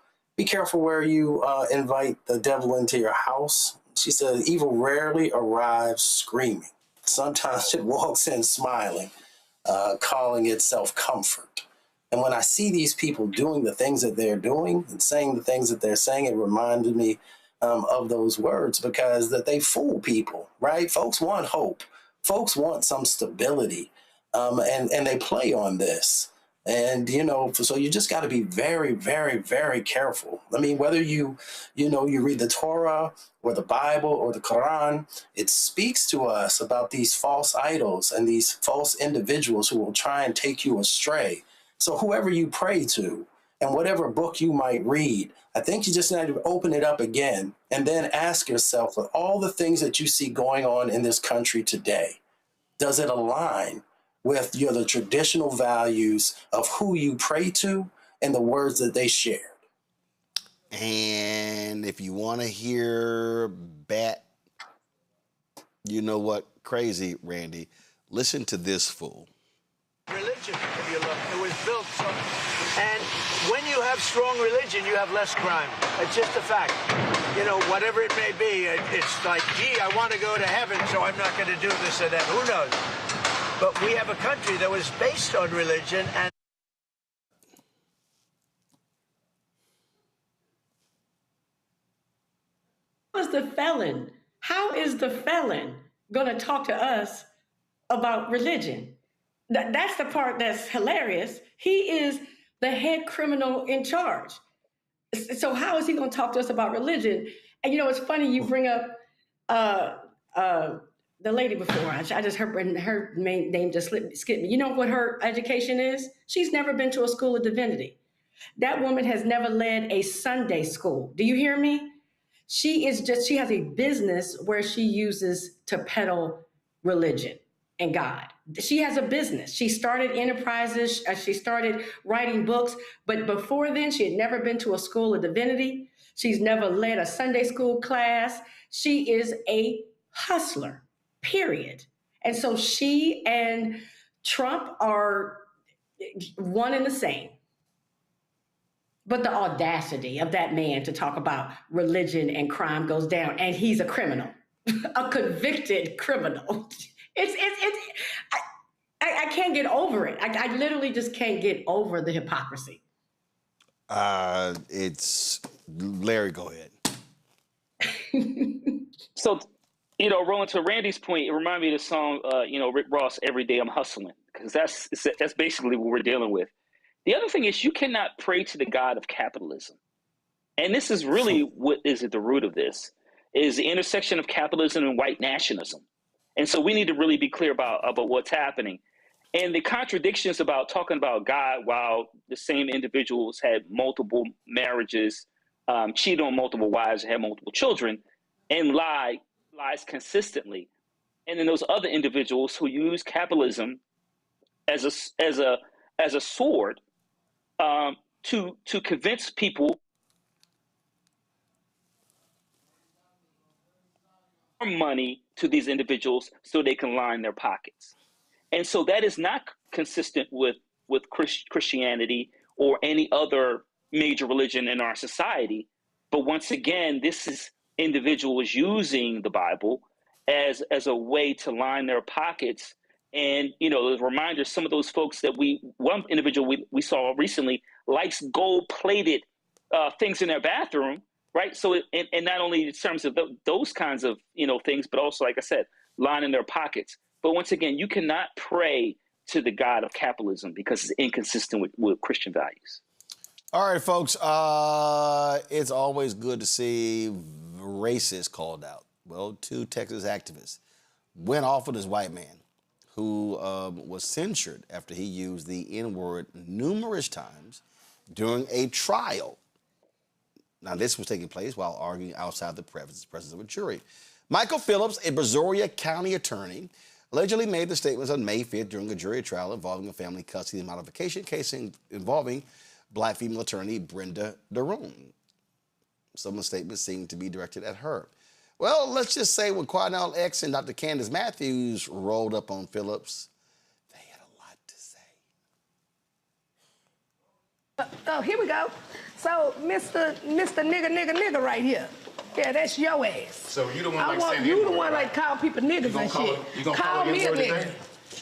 where you invite the devil into your house. She said, evil rarely arrives screaming. Sometimes it walks in smiling. Calling itself comfort. And when I see these people doing the things that they're doing and saying the things that they're saying, it reminded me of those words because that they fool people, right? Folks want hope. Folks want some stability. and they play on this. And, you know, so you just got to be very, very, very careful. I mean, whether you read the Torah or the Bible or the Quran, it speaks to us about these false idols and these false individuals who will try and take you astray. So whoever you pray to and whatever book you might read, I think you just need to open it up again and then ask yourself, with all the things that you see going on in this country today, does it align with the traditional values of who you pray to and the words that they shared? And if you want to hear bat, you know what, crazy, Randy, listen to this fool. Religion, if you look, it was built so, and when you have strong religion, you have less crime. It's just a fact. You know, whatever it may be, it's like, gee, I want to go to heaven, so I'm not going to do this or that. Who knows? But we have a country that was based on religion, and How is the felon going to talk to us about religion? That's the part that's hilarious. He is the head criminal in charge. So how is he going to talk to us about religion? And you know, it's funny you bring up the lady before. I just heard her name just skipped me. You know what her education is? She's never been to a school of divinity. That woman has never led a Sunday school. Do you hear me? She has a business where she uses to peddle religion and God. She has a business. She started enterprises. She started writing books. But before then, she had never been to a school of divinity. She's never led a Sunday school class. She is a hustler, period. And so she and Trump are one and the same. But the audacity of that man to talk about religion and crime goes down, and he's a criminal, a convicted criminal. I can't get over it. I literally just can't get over the hypocrisy. It's Larry. Go ahead. So, you know, Roland, to Randy's point, it reminded me of the song, Rick Ross, "Every Day I'm Hustling," because that's basically what we're dealing with. The other thing is, you cannot pray to the God of capitalism. And this is really what is at the root of this, is the intersection of capitalism and white nationalism. And so we need to really be clear about what's happening. And the contradictions about talking about God while the same individuals had multiple marriages, cheated on multiple wives, had multiple children, and lies consistently. And then those other individuals who use capitalism as a sword to convince people money to these individuals so they can line their pockets. And so that is not consistent with Christianity or any other major religion in our society. But once again, this is individuals using the Bible as a way to line their pockets. And, you know, as a reminder, some of those folks that one individual we saw recently likes gold-plated things in their bathroom, right? So, and not only in terms of those kinds of, things, but also, like I said, lining their pockets. But once again, you cannot pray to the God of capitalism because it's inconsistent with Christian values. All right, folks, it's always good to see racists called out. Well, 2 Texas activists went off with this white man who was censured after he used the N-word numerous times during a trial. Now, this was taking place while arguing outside the presence of a jury. Michael Phillips, a Brazoria County attorney, allegedly made the statements on May 5th during a jury trial involving a family custody modification case involving Black female attorney Brenda Daron. Some of the statements seem to be directed at her. Well, let's just say when Quadnell X and Dr. Candace Matthews rolled up on Phillips, they had a lot to say. Oh, here we go. So, Mr. Nigga right here. Yeah, that's your ass. So you the one like saying you the N-word, one right? like call people niggas and shit. You gonna call me a N-word nigga. today?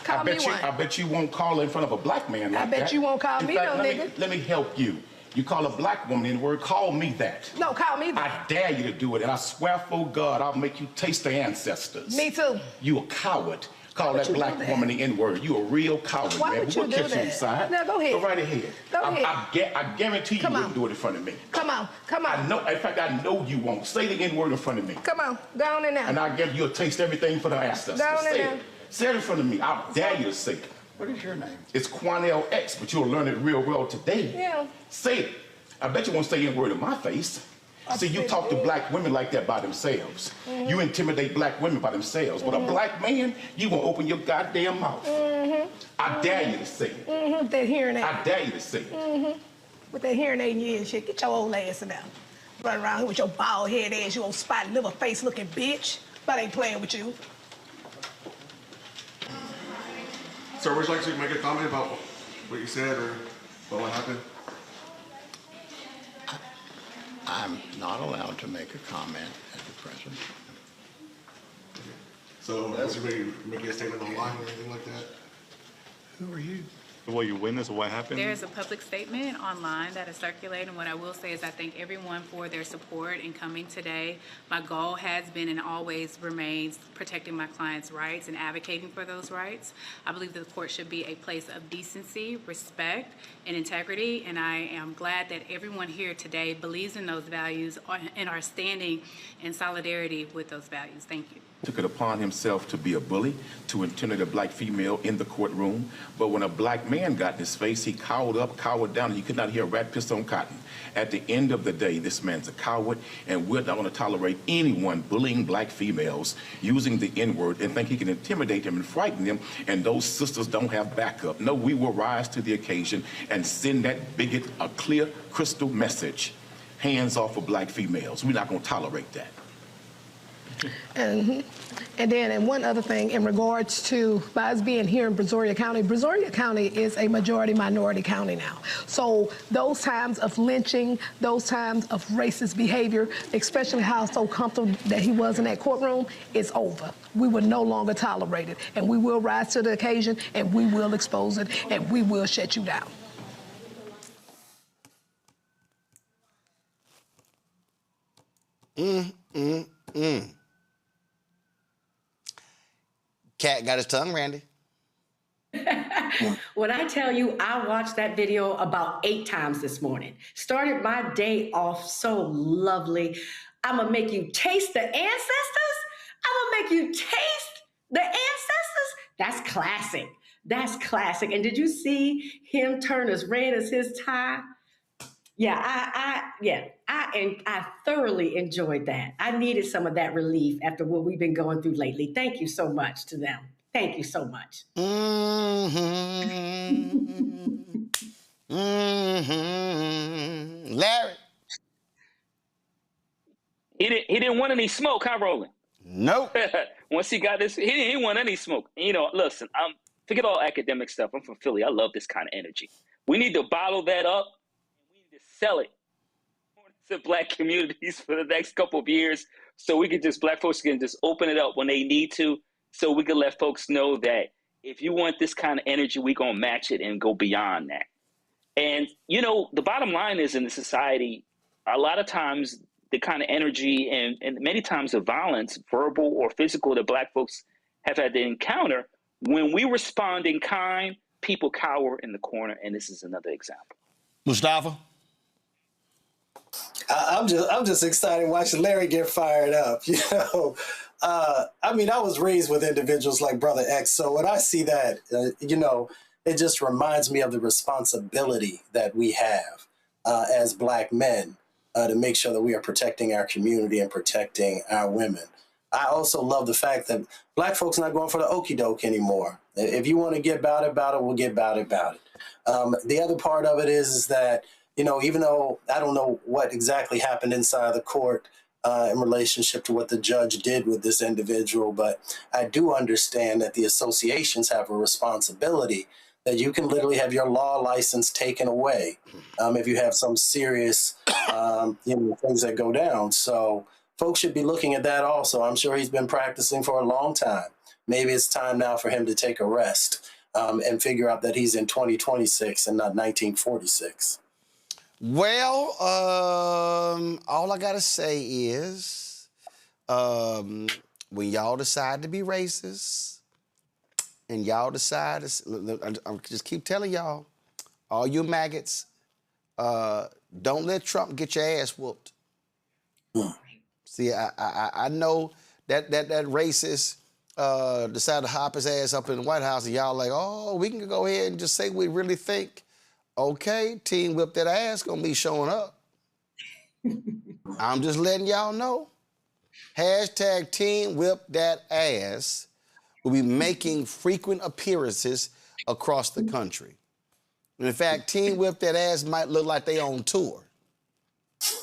Call me one. I bet you won't call in front of a black man like that. I bet you won't call me no nigga. Let me help you. You call a black woman N-word, call me that. No, call me that. I dare you to do it, and I swear for God, I'll make you taste the ancestors. Me too. You a coward. Call that black woman the N-word. You a real coward, Why man. would you We'll do catch you that? inside. No, go ahead. Go right ahead. Go ahead. I guarantee you wouldn't do it in front of me. Come on, come on. I know. In fact, I know you won't. Say the N-word in front of me. Come on, go on in there. And I guess you'll taste everything for the ancestors. Go on in Say there. it. Say it in front of me. I dare you to say it. What is your name? It's Quanell X, but you'll learn it real well today. Yeah. Say it. I bet you won't say N-word in my face. See, you talk to black women like that by themselves. You intimidate black women by themselves. But a black man, you won't open your goddamn mouth. I dare you to say it. With that hearing aid. I dare you to say it. With that hearing aid in your ear and shit. Get your old ass in there. Run around here with your bald head ass, you old spotted liver face looking bitch. But I ain't playing with you. Sir, would you like to make a comment about what you said or about what happened? I'm not allowed to make a comment at the present. So, was you making a statement online or anything like that? Who are you? Were you witness of what happened? There is a public statement online that is circulating. What I will say is I thank everyone for their support in coming today. My goal has been and always remains protecting my clients' rights and advocating for those rights. I believe that the court should be a place of decency, respect, and integrity, and I am glad that everyone here today believes in those values and are standing in solidarity with those values. Thank you. Took it upon himself to be a bully, to intimidate a black female in the courtroom. But when a black man got in his face, he cowered up, cowered down, and he could not hear a rat piss on cotton. At the end of the day, this man's a coward, and we're not going to tolerate anyone bullying black females using the N-word and think he can intimidate them and frighten them, and those sisters don't have backup. No, we will rise to the occasion and send that bigot a clear, crystal message. Hands off of black females. We're not going to tolerate that. And then, and one other thing in regards to by us being here in Brazoria County is a majority minority county now. So those times of lynching, those times of racist behavior, especially how so comfortable that he was in that courtroom, is over. We will no longer tolerate it, and we will rise to the occasion, and we will expose it, and we will shut you down. Cat got his tongue, Randy. When I tell you I watched that video about 8 times this morning, started my day off so lovely. I'm gonna make you taste the ancestors. I'm gonna make you taste the ancestors. That's classic. That's classic. And did you see him turn as red as his tie? Yeah, I thoroughly enjoyed that. I needed some of that relief after what we've been going through lately. Thank you so much to them. Thank you so much. Larry. He didn't want any smoke, huh, Roland? Nope. Once he got this, he didn't want any smoke. You know, listen, forget all academic stuff. I'm from Philly. I love this kind of energy. We need to bottle that up. Sell it to black communities for the next couple of years so we can black folks can just open it up when they need to, so we can let folks know that if you want this kind of energy, we're going to match it and go beyond that. And, you know, the bottom line is in the society, a lot of times the kind of energy and many times the violence, verbal or physical, that black folks have had to encounter, when we respond in kind, people cower in the corner, and this is another example. Mustafa? I'm just excited watching Larry get fired up. You know, I mean, I was raised with individuals like Brother X, so when I see that, you know, it just reminds me of the responsibility that we have as black men to make sure that we are protecting our community and protecting our women. I also love the fact that black folks are not going for the okie doke anymore. If you want to get about it, we'll get about it. The other part of it is that, you know, even though I don't know what exactly happened inside the court in relationship to what the judge did with this individual, but I do understand that the associations have a responsibility that you can literally have your law license taken away if you have some serious you know, things that go down. So folks should be looking at that also. I'm sure he's been practicing for a long time. Maybe it's time now for him to take a rest and figure out that he's in 2026 and not 1946. Well, all I gotta say is, when y'all decide to be racist, and y'all decide, I just keep telling y'all, all you maggots, don't let Trump get your ass whooped. See, I know that racist decided to hop his ass up in the White House, and y'all like, oh, we can go ahead and just say we really think. Okay, Team Whip That Ass gonna be showing up. I'm just letting y'all know. Hashtag Team Whip That Ass will be making frequent appearances across the country. And in fact, Team Whip That Ass might look like they on tour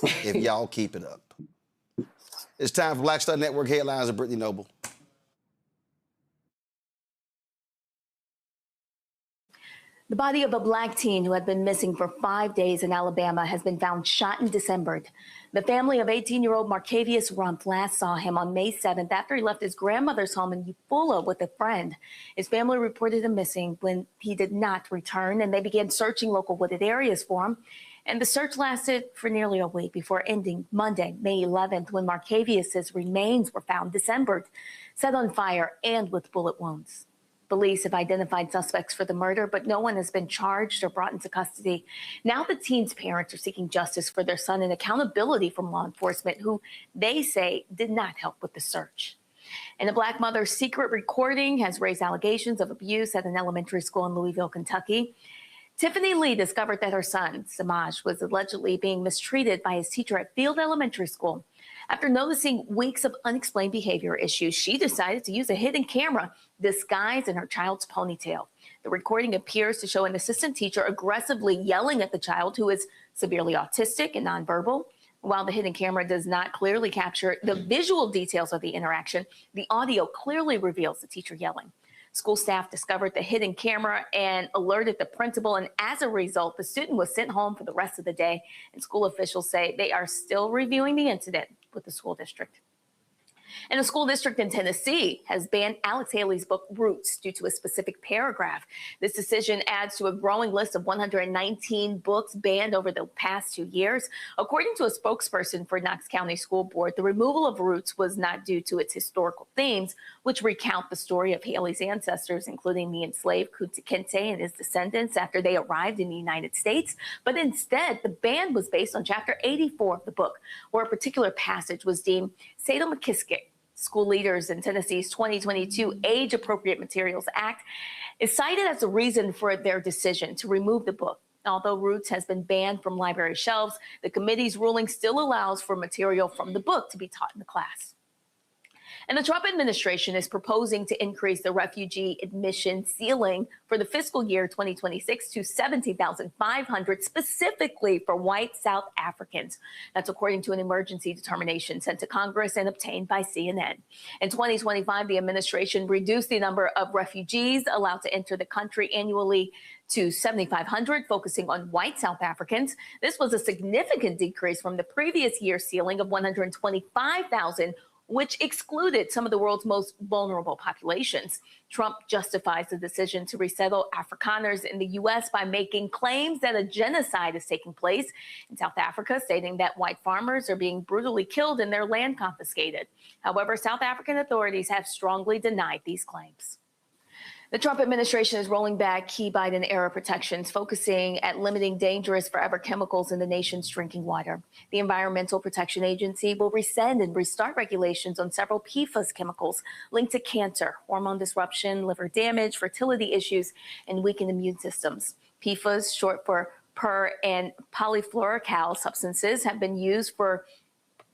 if y'all keep it up. It's time for Black Star Network headlines with Brittany Noble. The body of a black teen who had been missing for 5 days in Alabama has been found shot and dismembered. The family of 18-year-old Marcavius Rumpf last saw him on May 7th after he left his grandmother's home in Eufaula with a friend. His family reported him missing when he did not return, and they began searching local wooded areas for him. And the search lasted for nearly a week before ending Monday, May 11th, when Marcavius's remains were found dismembered, set on fire, and with bullet wounds. Police have identified suspects for the murder, but no one has been charged or brought into custody. Now the teen's parents are seeking justice for their son and accountability from law enforcement, who they say did not help with the search. And a black mother's secret recording has raised allegations of abuse at an elementary school in Louisville, Kentucky. Tiffany Lee discovered that her son, Samaj, was allegedly being mistreated by his teacher at Field Elementary School. After noticing weeks of unexplained behavior issues, she decided to use a hidden camera disguised in her child's ponytail. The recording appears to show an assistant teacher aggressively yelling at the child, who is severely autistic and nonverbal. While the hidden camera does not clearly capture the visual details of the interaction, the audio clearly reveals the teacher yelling. School staff discovered the hidden camera and alerted the principal, and as a result, the student was sent home for the rest of the day, and school officials say they are still reviewing the incident with the school district. And a school district in Tennessee has banned Alex Haley's book Roots due to a specific paragraph. This decision adds to a growing list of 119 books banned over the past 2 years. According to a spokesperson for Knox County School Board, the removal of Roots was not due to its historical themes, which recount the story of Haley's ancestors, including the enslaved Kunta Kinte and his descendants after they arrived in the United States. But instead, the ban was based on Chapter 84 of the book, where a particular passage was deemed sadomasochistic. School leaders in Tennessee's 2022 Age Appropriate Materials Act is cited as a reason for their decision to remove the book. Although Roots has been banned from library shelves, the committee's ruling still allows for material from the book to be taught in the class. And the Trump administration is proposing to increase the refugee admission ceiling for the fiscal year 2026 to 17,500, specifically for white South Africans. That's according to an emergency determination sent to Congress and obtained by CNN. In 2025, the administration reduced the number of refugees allowed to enter the country annually to 7,500, focusing on white South Africans. This was a significant decrease from the previous year's ceiling of 125,000, which excluded some of the world's most vulnerable populations. Trump justifies the decision to resettle Afrikaners in the U.S. by making claims that a genocide is taking place in South Africa, stating that white farmers are being brutally killed and their land confiscated. However, South African authorities have strongly denied these claims. The Trump administration is rolling back key Biden-era protections, focusing at limiting dangerous forever chemicals in the nation's drinking water. The Environmental Protection Agency will rescind and restart regulations on several PFAS chemicals linked to cancer, hormone disruption, liver damage, fertility issues, and weakened immune systems. PFAS, short for per and polyfluoroalkyl substances, have been used for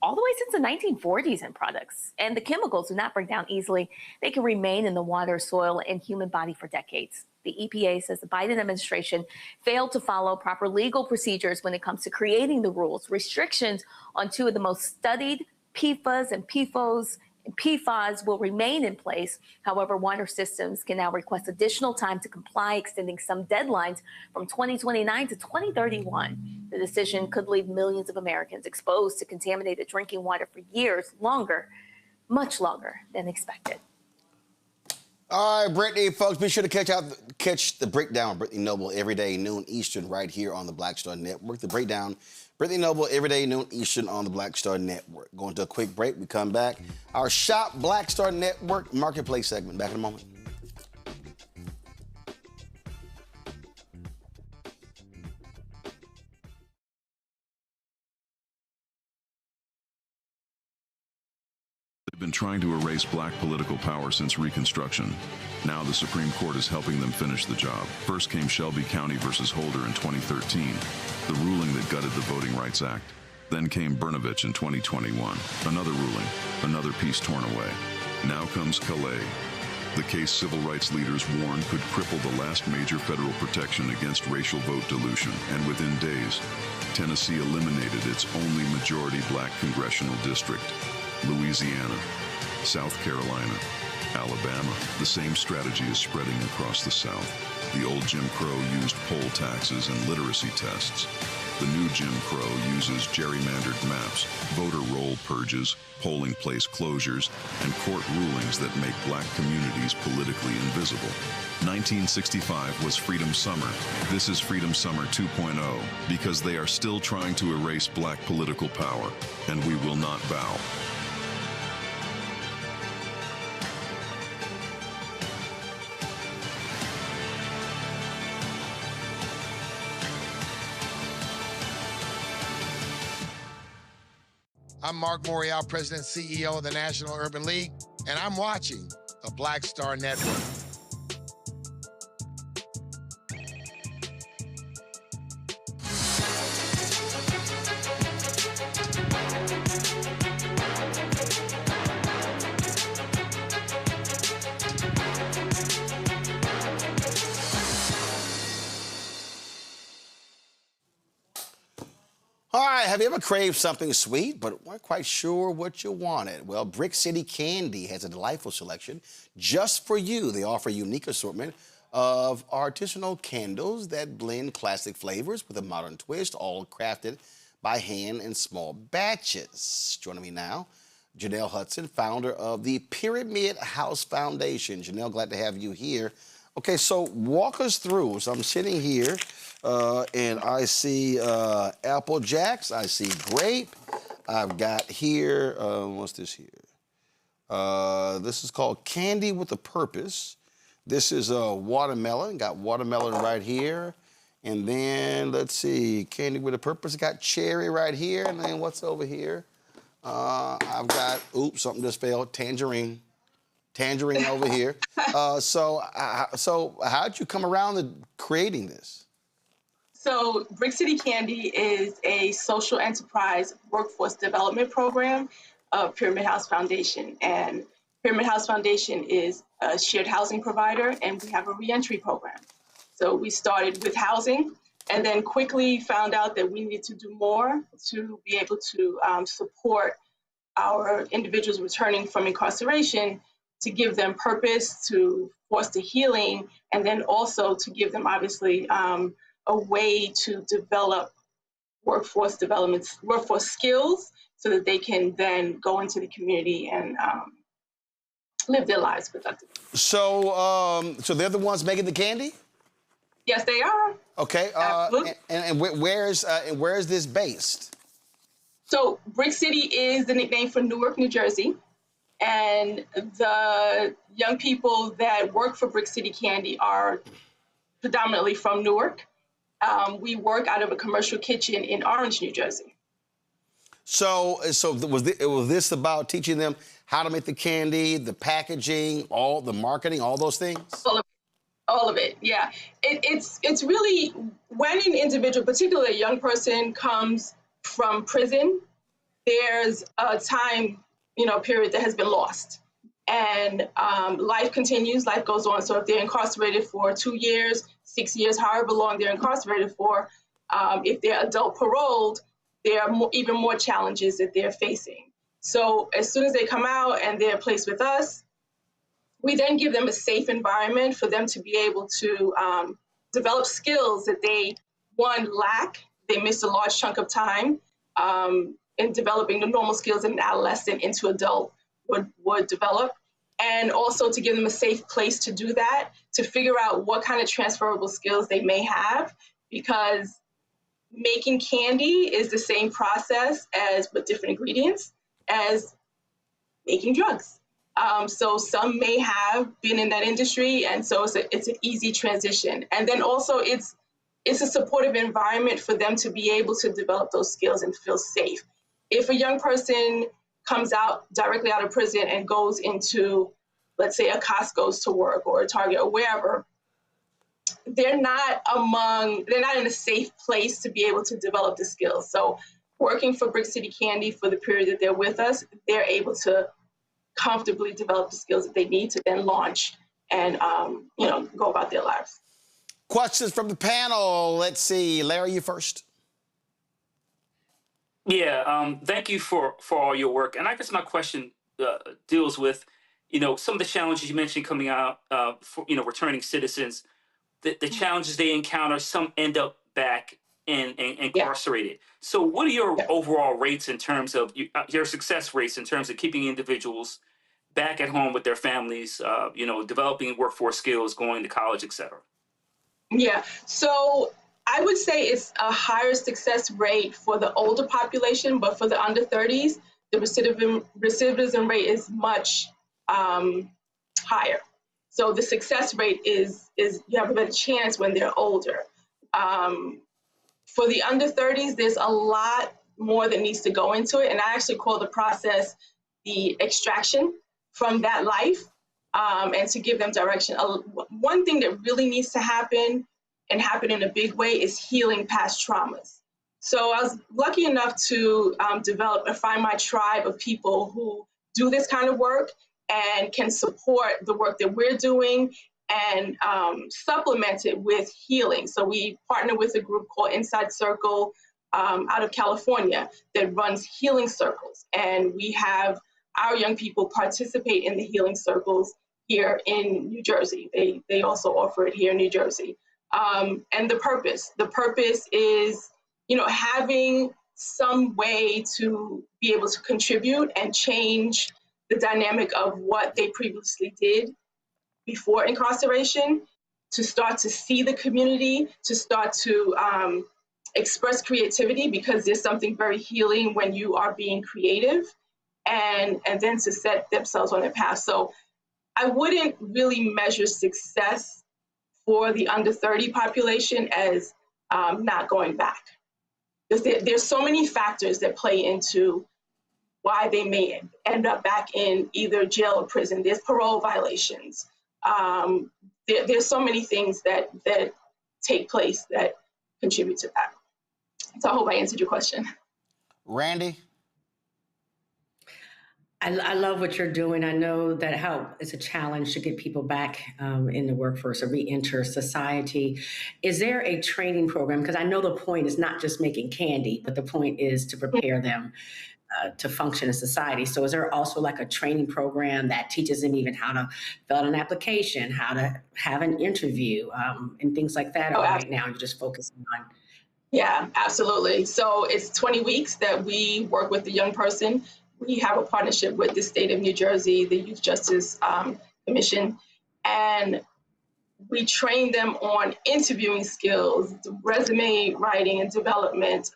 all the way since the 1940s in products. And the chemicals do not break down easily. They can remain in the water, soil, and human body for decades. The EPA says the Biden administration failed to follow proper legal procedures when it comes to creating the rules. Restrictions on two of the most studied PFAS and PFOS and PFAS will remain in place. However, water systems can now request additional time to comply, extending some deadlines from 2029 to 2031. The decision could leave millions of Americans exposed to contaminated drinking water for years longer, much longer than expected. All right, Brittany, folks, be sure to catch the breakdown of Brittany Noble every day, noon Eastern, right here on the Black Star Network. The breakdown, Brittany Noble every day, noon Eastern on the Black Star Network. Going to a quick break. We come back. Our Shop Black Star Network Marketplace segment. Back in a moment. They've been trying to erase black political power since Reconstruction. Now the Supreme Court is helping them finish the job. First came Shelby County versus Holder in 2013, the ruling that gutted the Voting Rights Act. Then came Brnovich in 2021, another ruling, another piece torn away. Now comes Calais, the case civil rights leaders warned could cripple the last major federal protection against racial vote dilution. And within days, Tennessee eliminated its only majority black congressional district. Louisiana, South Carolina, Alabama. The same strategy is spreading across the South. The old Jim Crow used poll taxes and literacy tests. The new Jim Crow uses gerrymandered maps, voter roll purges, polling place closures, and court rulings that make black communities politically invisible. 1965 was Freedom Summer. This is Freedom Summer 2.0, because they are still trying to erase black political power, and we will not bow. I'm Mark Morial, President and CEO of the National Urban League, and I'm watching the Black Star Network. All right, have you ever craved something sweet but weren't quite sure what you wanted? Well, Brick City Candy has a delightful selection just for you. They offer a unique assortment of artisanal candles that blend classic flavors with a modern twist, all crafted by hand in small batches. Joining me now, Janelle Hudson, founder of the Pyramid House Foundation. Janelle, glad to have you here. Okay, so walk us through. So I'm sitting here, and I see Apple Jacks, I see grape. I've got here, what's this here? This is called Candy with a Purpose. This is watermelon, got watermelon right here. And then, let's see, Candy with a Purpose. Got cherry right here, and then what's over here? I've got, oops, something just fell, tangerine over here. So how'd you come around to creating this? So Brick City Candy is a social enterprise workforce development program of Pyramid House Foundation. And Pyramid House Foundation is a shared housing provider, and we have a reentry program. So we started with housing and then quickly found out that we needed to do more to be able to support our individuals returning from incarceration, to give them purpose, to foster healing, and then also to give them, obviously, a way to develop workforce skills so that they can then go into the community and live their lives productively. So they're the ones making the candy? Yes, they are. Okay. And where is this based? So Brick City is the nickname for Newark, New Jersey. And the young people that work for Brick City Candy are predominantly from Newark. We work out of a commercial kitchen in Orange, New Jersey. So was this about teaching them how to make the candy, the packaging, all the marketing, all those things? All of it, yeah. It's really when an individual, particularly a young person, comes from prison, there's a time, period that has been lost. And life continues, life goes on. So if they're incarcerated for 2 years, 6 years, however long they're incarcerated for, if they're adult paroled, there are even more challenges that they're facing. So as soon as they come out and they're placed with us, we then give them a safe environment for them to be able to develop skills that they, one, lack. They miss a large chunk of time in developing the normal skills an adolescent into adult would develop. And also to give them a safe place to do that, to figure out what kind of transferable skills they may have, because making candy is the same process with different ingredients as making drugs. So some may have been in that industry, and so it's an easy transition. And then also it's a supportive environment for them to be able to develop those skills and feel safe. If a young person comes out directly out of prison and goes into, let's say, a Costco's to work or a Target or wherever, they're not in a safe place to be able to develop the skills. So working for Brick City Candy for the period that they're with us, they're able to comfortably develop the skills that they need to then launch and go about their lives. Questions from the panel. Let's see. Larry, you first. Yeah, thank you for all your work. And I guess my question deals with, some of the challenges you mentioned coming out for, returning citizens, the challenges they encounter. Some end up back and incarcerated. So what are your overall rates in terms of your success rates in terms of keeping individuals back at home with their families, developing workforce skills, going to college, et cetera? Yeah, so I would say it's a higher success rate for the older population, but for the under 30s, the recidivism rate is much higher. So the success rate is you have a better chance when they're older. For the under 30s, there's a lot more that needs to go into it. And I actually call the process the extraction from that life and to give them direction. One thing that really needs to happen and happen in a big way is healing past traumas. So I was lucky enough to develop and find my tribe of people who do this kind of work and can support the work that we're doing and supplement it with healing. So we partner with a group called Inside Circle out of California that runs healing circles. And we have our young people participate in the healing circles here in New Jersey. They also offer it here in New Jersey. And the purpose is, having some way to be able to contribute and change the dynamic of what they previously did before incarceration, to start to see the community, to start to express creativity, because there's something very healing when you are being creative, and then to set themselves on their path. So I wouldn't really measure success for the under 30 population as not going back. Because there's so many factors that play into why they may end up back in either jail or prison. There's parole violations. There's so many things that take place that contribute to that. So I hope I answered your question. Randy? I love what you're doing. I know that it's a challenge to get people back in the workforce or re-enter society. Is there a training program? Because I know the point is not just making candy, but the point is to prepare them to function in society. So is there also like a training program that teaches them even how to fill out an application, how to have an interview, and things like that? Or right now you're just focusing on? Yeah, absolutely. So it's 20 weeks that we work with the young person. We have a partnership with the state of New Jersey, the Youth Justice Commission, and we train them on interviewing skills, resume writing and development,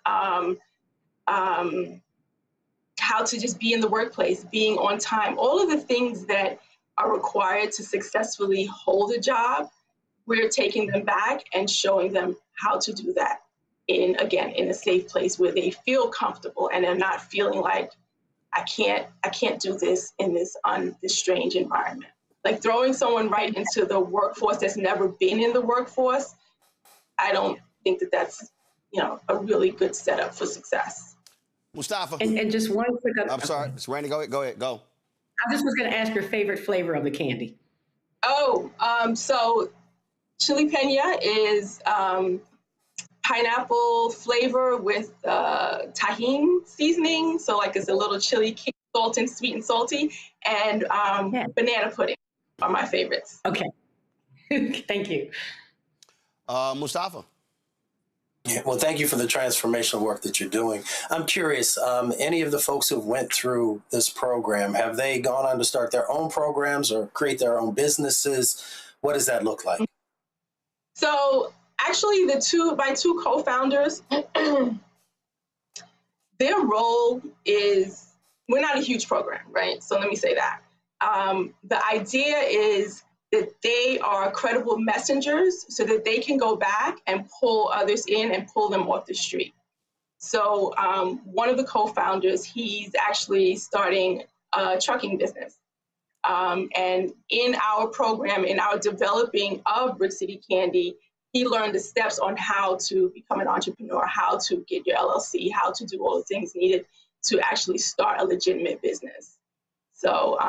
how to just be in the workplace, being on time, all of the things that are required to successfully hold a job. We're taking them back and showing them how to do that in a safe place where they feel comfortable and they're not feeling like, I can't do this in this strange environment. Like throwing someone right into the workforce that's never been in the workforce, I don't think that that's a really good setup for success. Mustafa. And just one quick. I'm sorry, it's Randy. Go ahead. Go. I just was going to ask your favorite flavor of the candy. So chili pena is pineapple flavor with tahini seasoning. So like it's a little chili kick, sweet and salty, and banana pudding are my favorites. Okay. Thank you. Mustafa. Yeah, well, thank you for the transformational work that you're doing. I'm curious, any of the folks who went through this program, have they gone on to start their own programs or create their own businesses? What does that look like? So actually, my two co-founders, their role is, we're not a huge program, right? So let me say that. The idea is that they are credible messengers so that they can go back and pull others in and pull them off the street. So one of the co-founders, he's actually starting a trucking business. And in our program, in our developing of Brick City Candy, he learned the steps on how to become an entrepreneur, how to get your LLC, how to do all the things needed to actually start a legitimate business. So,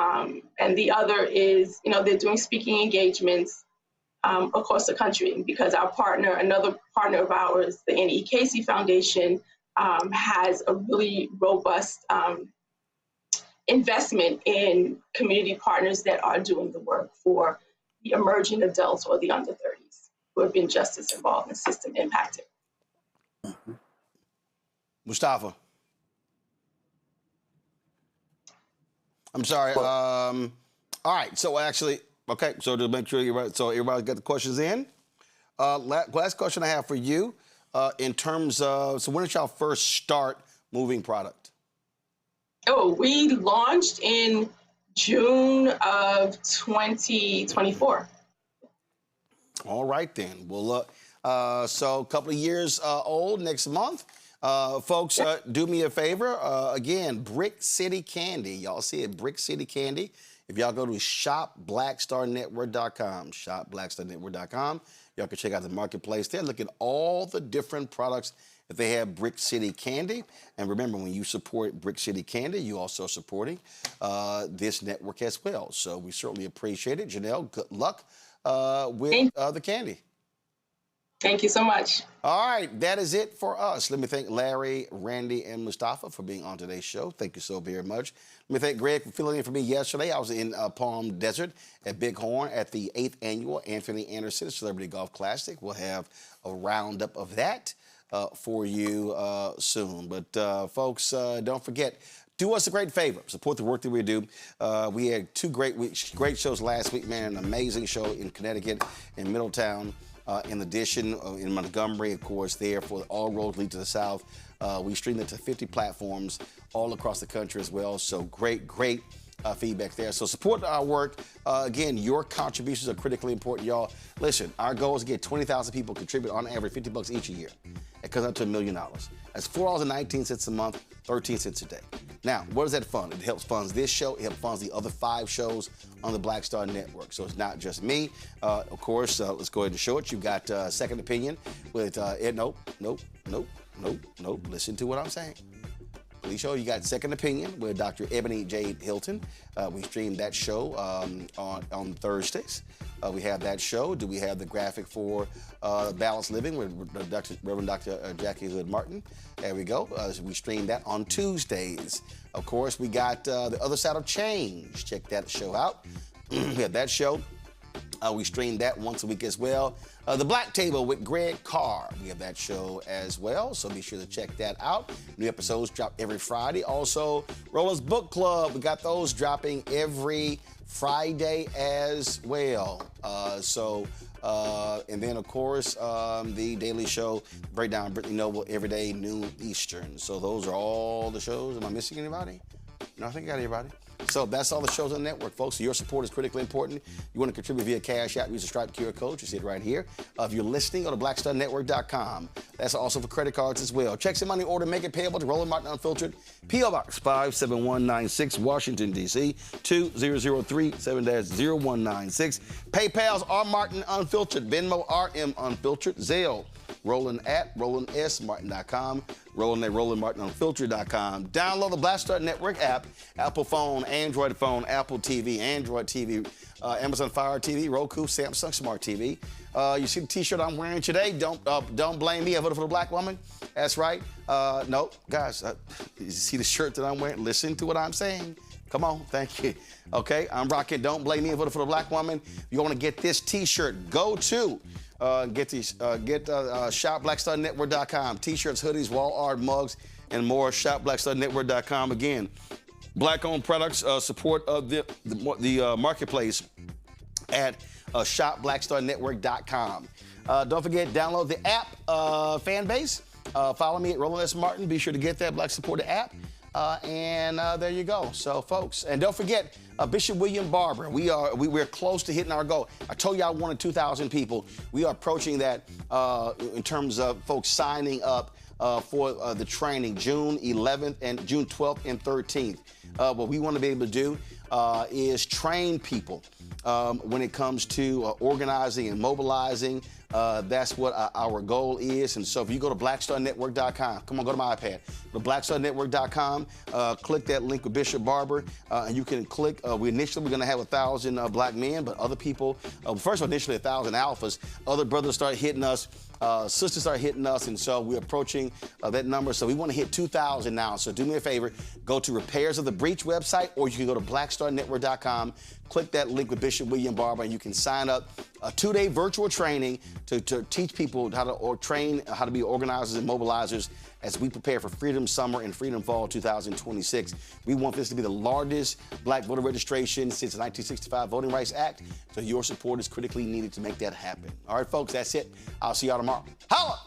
and the other is, they're doing speaking engagements across the country, because our partner, another partner of ours, the NAACP Foundation, has a really robust investment in community partners that are doing the work for the emerging adults or the under 30s who have been just as involved in system impacted. Mustafa. I'm sorry. All right. So actually, okay. So to make sure everybody got the questions in. Last question I have for you, in terms of, so when did y'all first start moving product? Oh, we launched in June of 2024. All right then. Well, so a couple of years old next month. Folks, do me a favor. Again, Brick City Candy. Y'all see it, Brick City Candy. If y'all go to shopblackstarnetwork.com, shopblackstarnetwork.com, y'all can check out the marketplace there. Look at all the different products that they have Brick City Candy. And remember, when you support Brick City Candy, you also supporting this network as well. So we certainly appreciate it. Janelle, good luck with the candy. Thank you so much. All right, that is it for us. Let me thank Larry, Randy, and Mustafa for being on today's show. Thank you so very much. Let me thank Greg for filling in for me yesterday. I was in Palm Desert at Bighorn at the 8th Annual Anthony Anderson Celebrity Golf Classic. We'll have a roundup of that for you soon. But folks, don't forget, do us a great favor. Support the work that we do. We had two great shows last week, man. An amazing show in Connecticut, in Middletown. In addition, in Montgomery, of course, there for All Roads Lead to the South. We streamed it to 50 platforms all across the country as well. So great feedback there. So support our work. Again, your contributions are critically important, y'all. Listen, our goal is to get 20,000 people contribute on average $50 each a year. It comes up to $1 million. That's $4.19 a month, 13 cents a day. Now, what does that fund? It helps funds this show. It helps funds the other 5 shows on the Black Star Network. So it's not just me. Of course, let's go ahead and show it. You've got Second Opinion with nope. Listen to what I'm saying. Please show you got Second Opinion with Dr. Ebony J. Hilton. We streamed that show on Thursdays. We have that show. Do we have the graphic for Balanced Living with Reverend Dr. Jackie Hood Martin? There we go. We stream that on Tuesdays. Of course, we got The Other Side of Change. Check that show out. We have that show. We stream that once a week as well. The Black Table with Greg Carr. We have that show as well, so be sure to check that out. New episodes drop every Friday. Also, Roland's Book Club. We got those dropping every Friday as well. And then, of course, the Daily Show, Breakdown Brittany Noble, every day, noon Eastern. So those are all the shows. Am I missing anybody? No, I think I got everybody. So that's all the shows on the network, folks. So your support is critically important. You want to contribute via Cash App, use the Stripe QR code. You see it right here. If you're listening, go to blackstarnetwork.com. That's also for credit cards as well. Checks and money order, make it payable to Roland Martin Unfiltered, P.O. Box 57196, Washington, D.C. 20037-0196. PayPal's R. Martin Unfiltered, Venmo RM Unfiltered, Zelle, Roland at RolandSMartin.com, Roland at RolandMartinUnfiltered.com. Download the Black Star Network app, Apple phone, Android phone, Apple TV, Android TV, Amazon Fire TV, Roku, Samsung Smart TV. You see the T-shirt I'm wearing today? Don't blame me. I voted for the black woman. That's right. No, guys, you see the shirt that I'm wearing? Listen to what I'm saying. Come on, thank you. Okay, I'm rocking Don't Blame Me, I voted for the black woman. If you want to get this T-shirt, go to shopblackstarnetwork.com. T-shirts, hoodies, wall art, mugs, and more. Shopblackstarnetwork.com. Again, black-owned products, support of the marketplace at shopblackstarnetwork.com. Don't forget, download the app, fan base. Follow me at Roland S. Martin. Be sure to get that Black Supporter app. And there you go. So, folks, and don't forget, Bishop William Barber. We're close to hitting our goal. I told you I wanted 2,000 people. We are approaching that in terms of folks signing up for the training, June 11th and June 12th and 13th. What we want to be able to do is train people when it comes to organizing and mobilizing. That's what our goal is. And so if you go to blackstarnetwork.com, come on, go to my iPad, go to blackstarnetwork.com, click that link with Bishop Barber, and you can click. We're going to have 1,000 black men, but other people, first initially 1,000 alphas, other brothers start hitting us, sisters start hitting us, and so we're approaching that number. So we want to hit 2,000 now. So do me a favor, go to Repairs of the Breach website, or you can go to blackstarnetwork.com, click that link with Bishop William Barber, and you can sign up a 2-day virtual training to teach people how to be organizers and mobilizers as we prepare for Freedom Summer and Freedom Fall 2026. We want this to be the largest black voter registration since the 1965 Voting Rights Act, so your support is critically needed to make that happen. All right, folks, that's it. I'll see y'all tomorrow. Holla!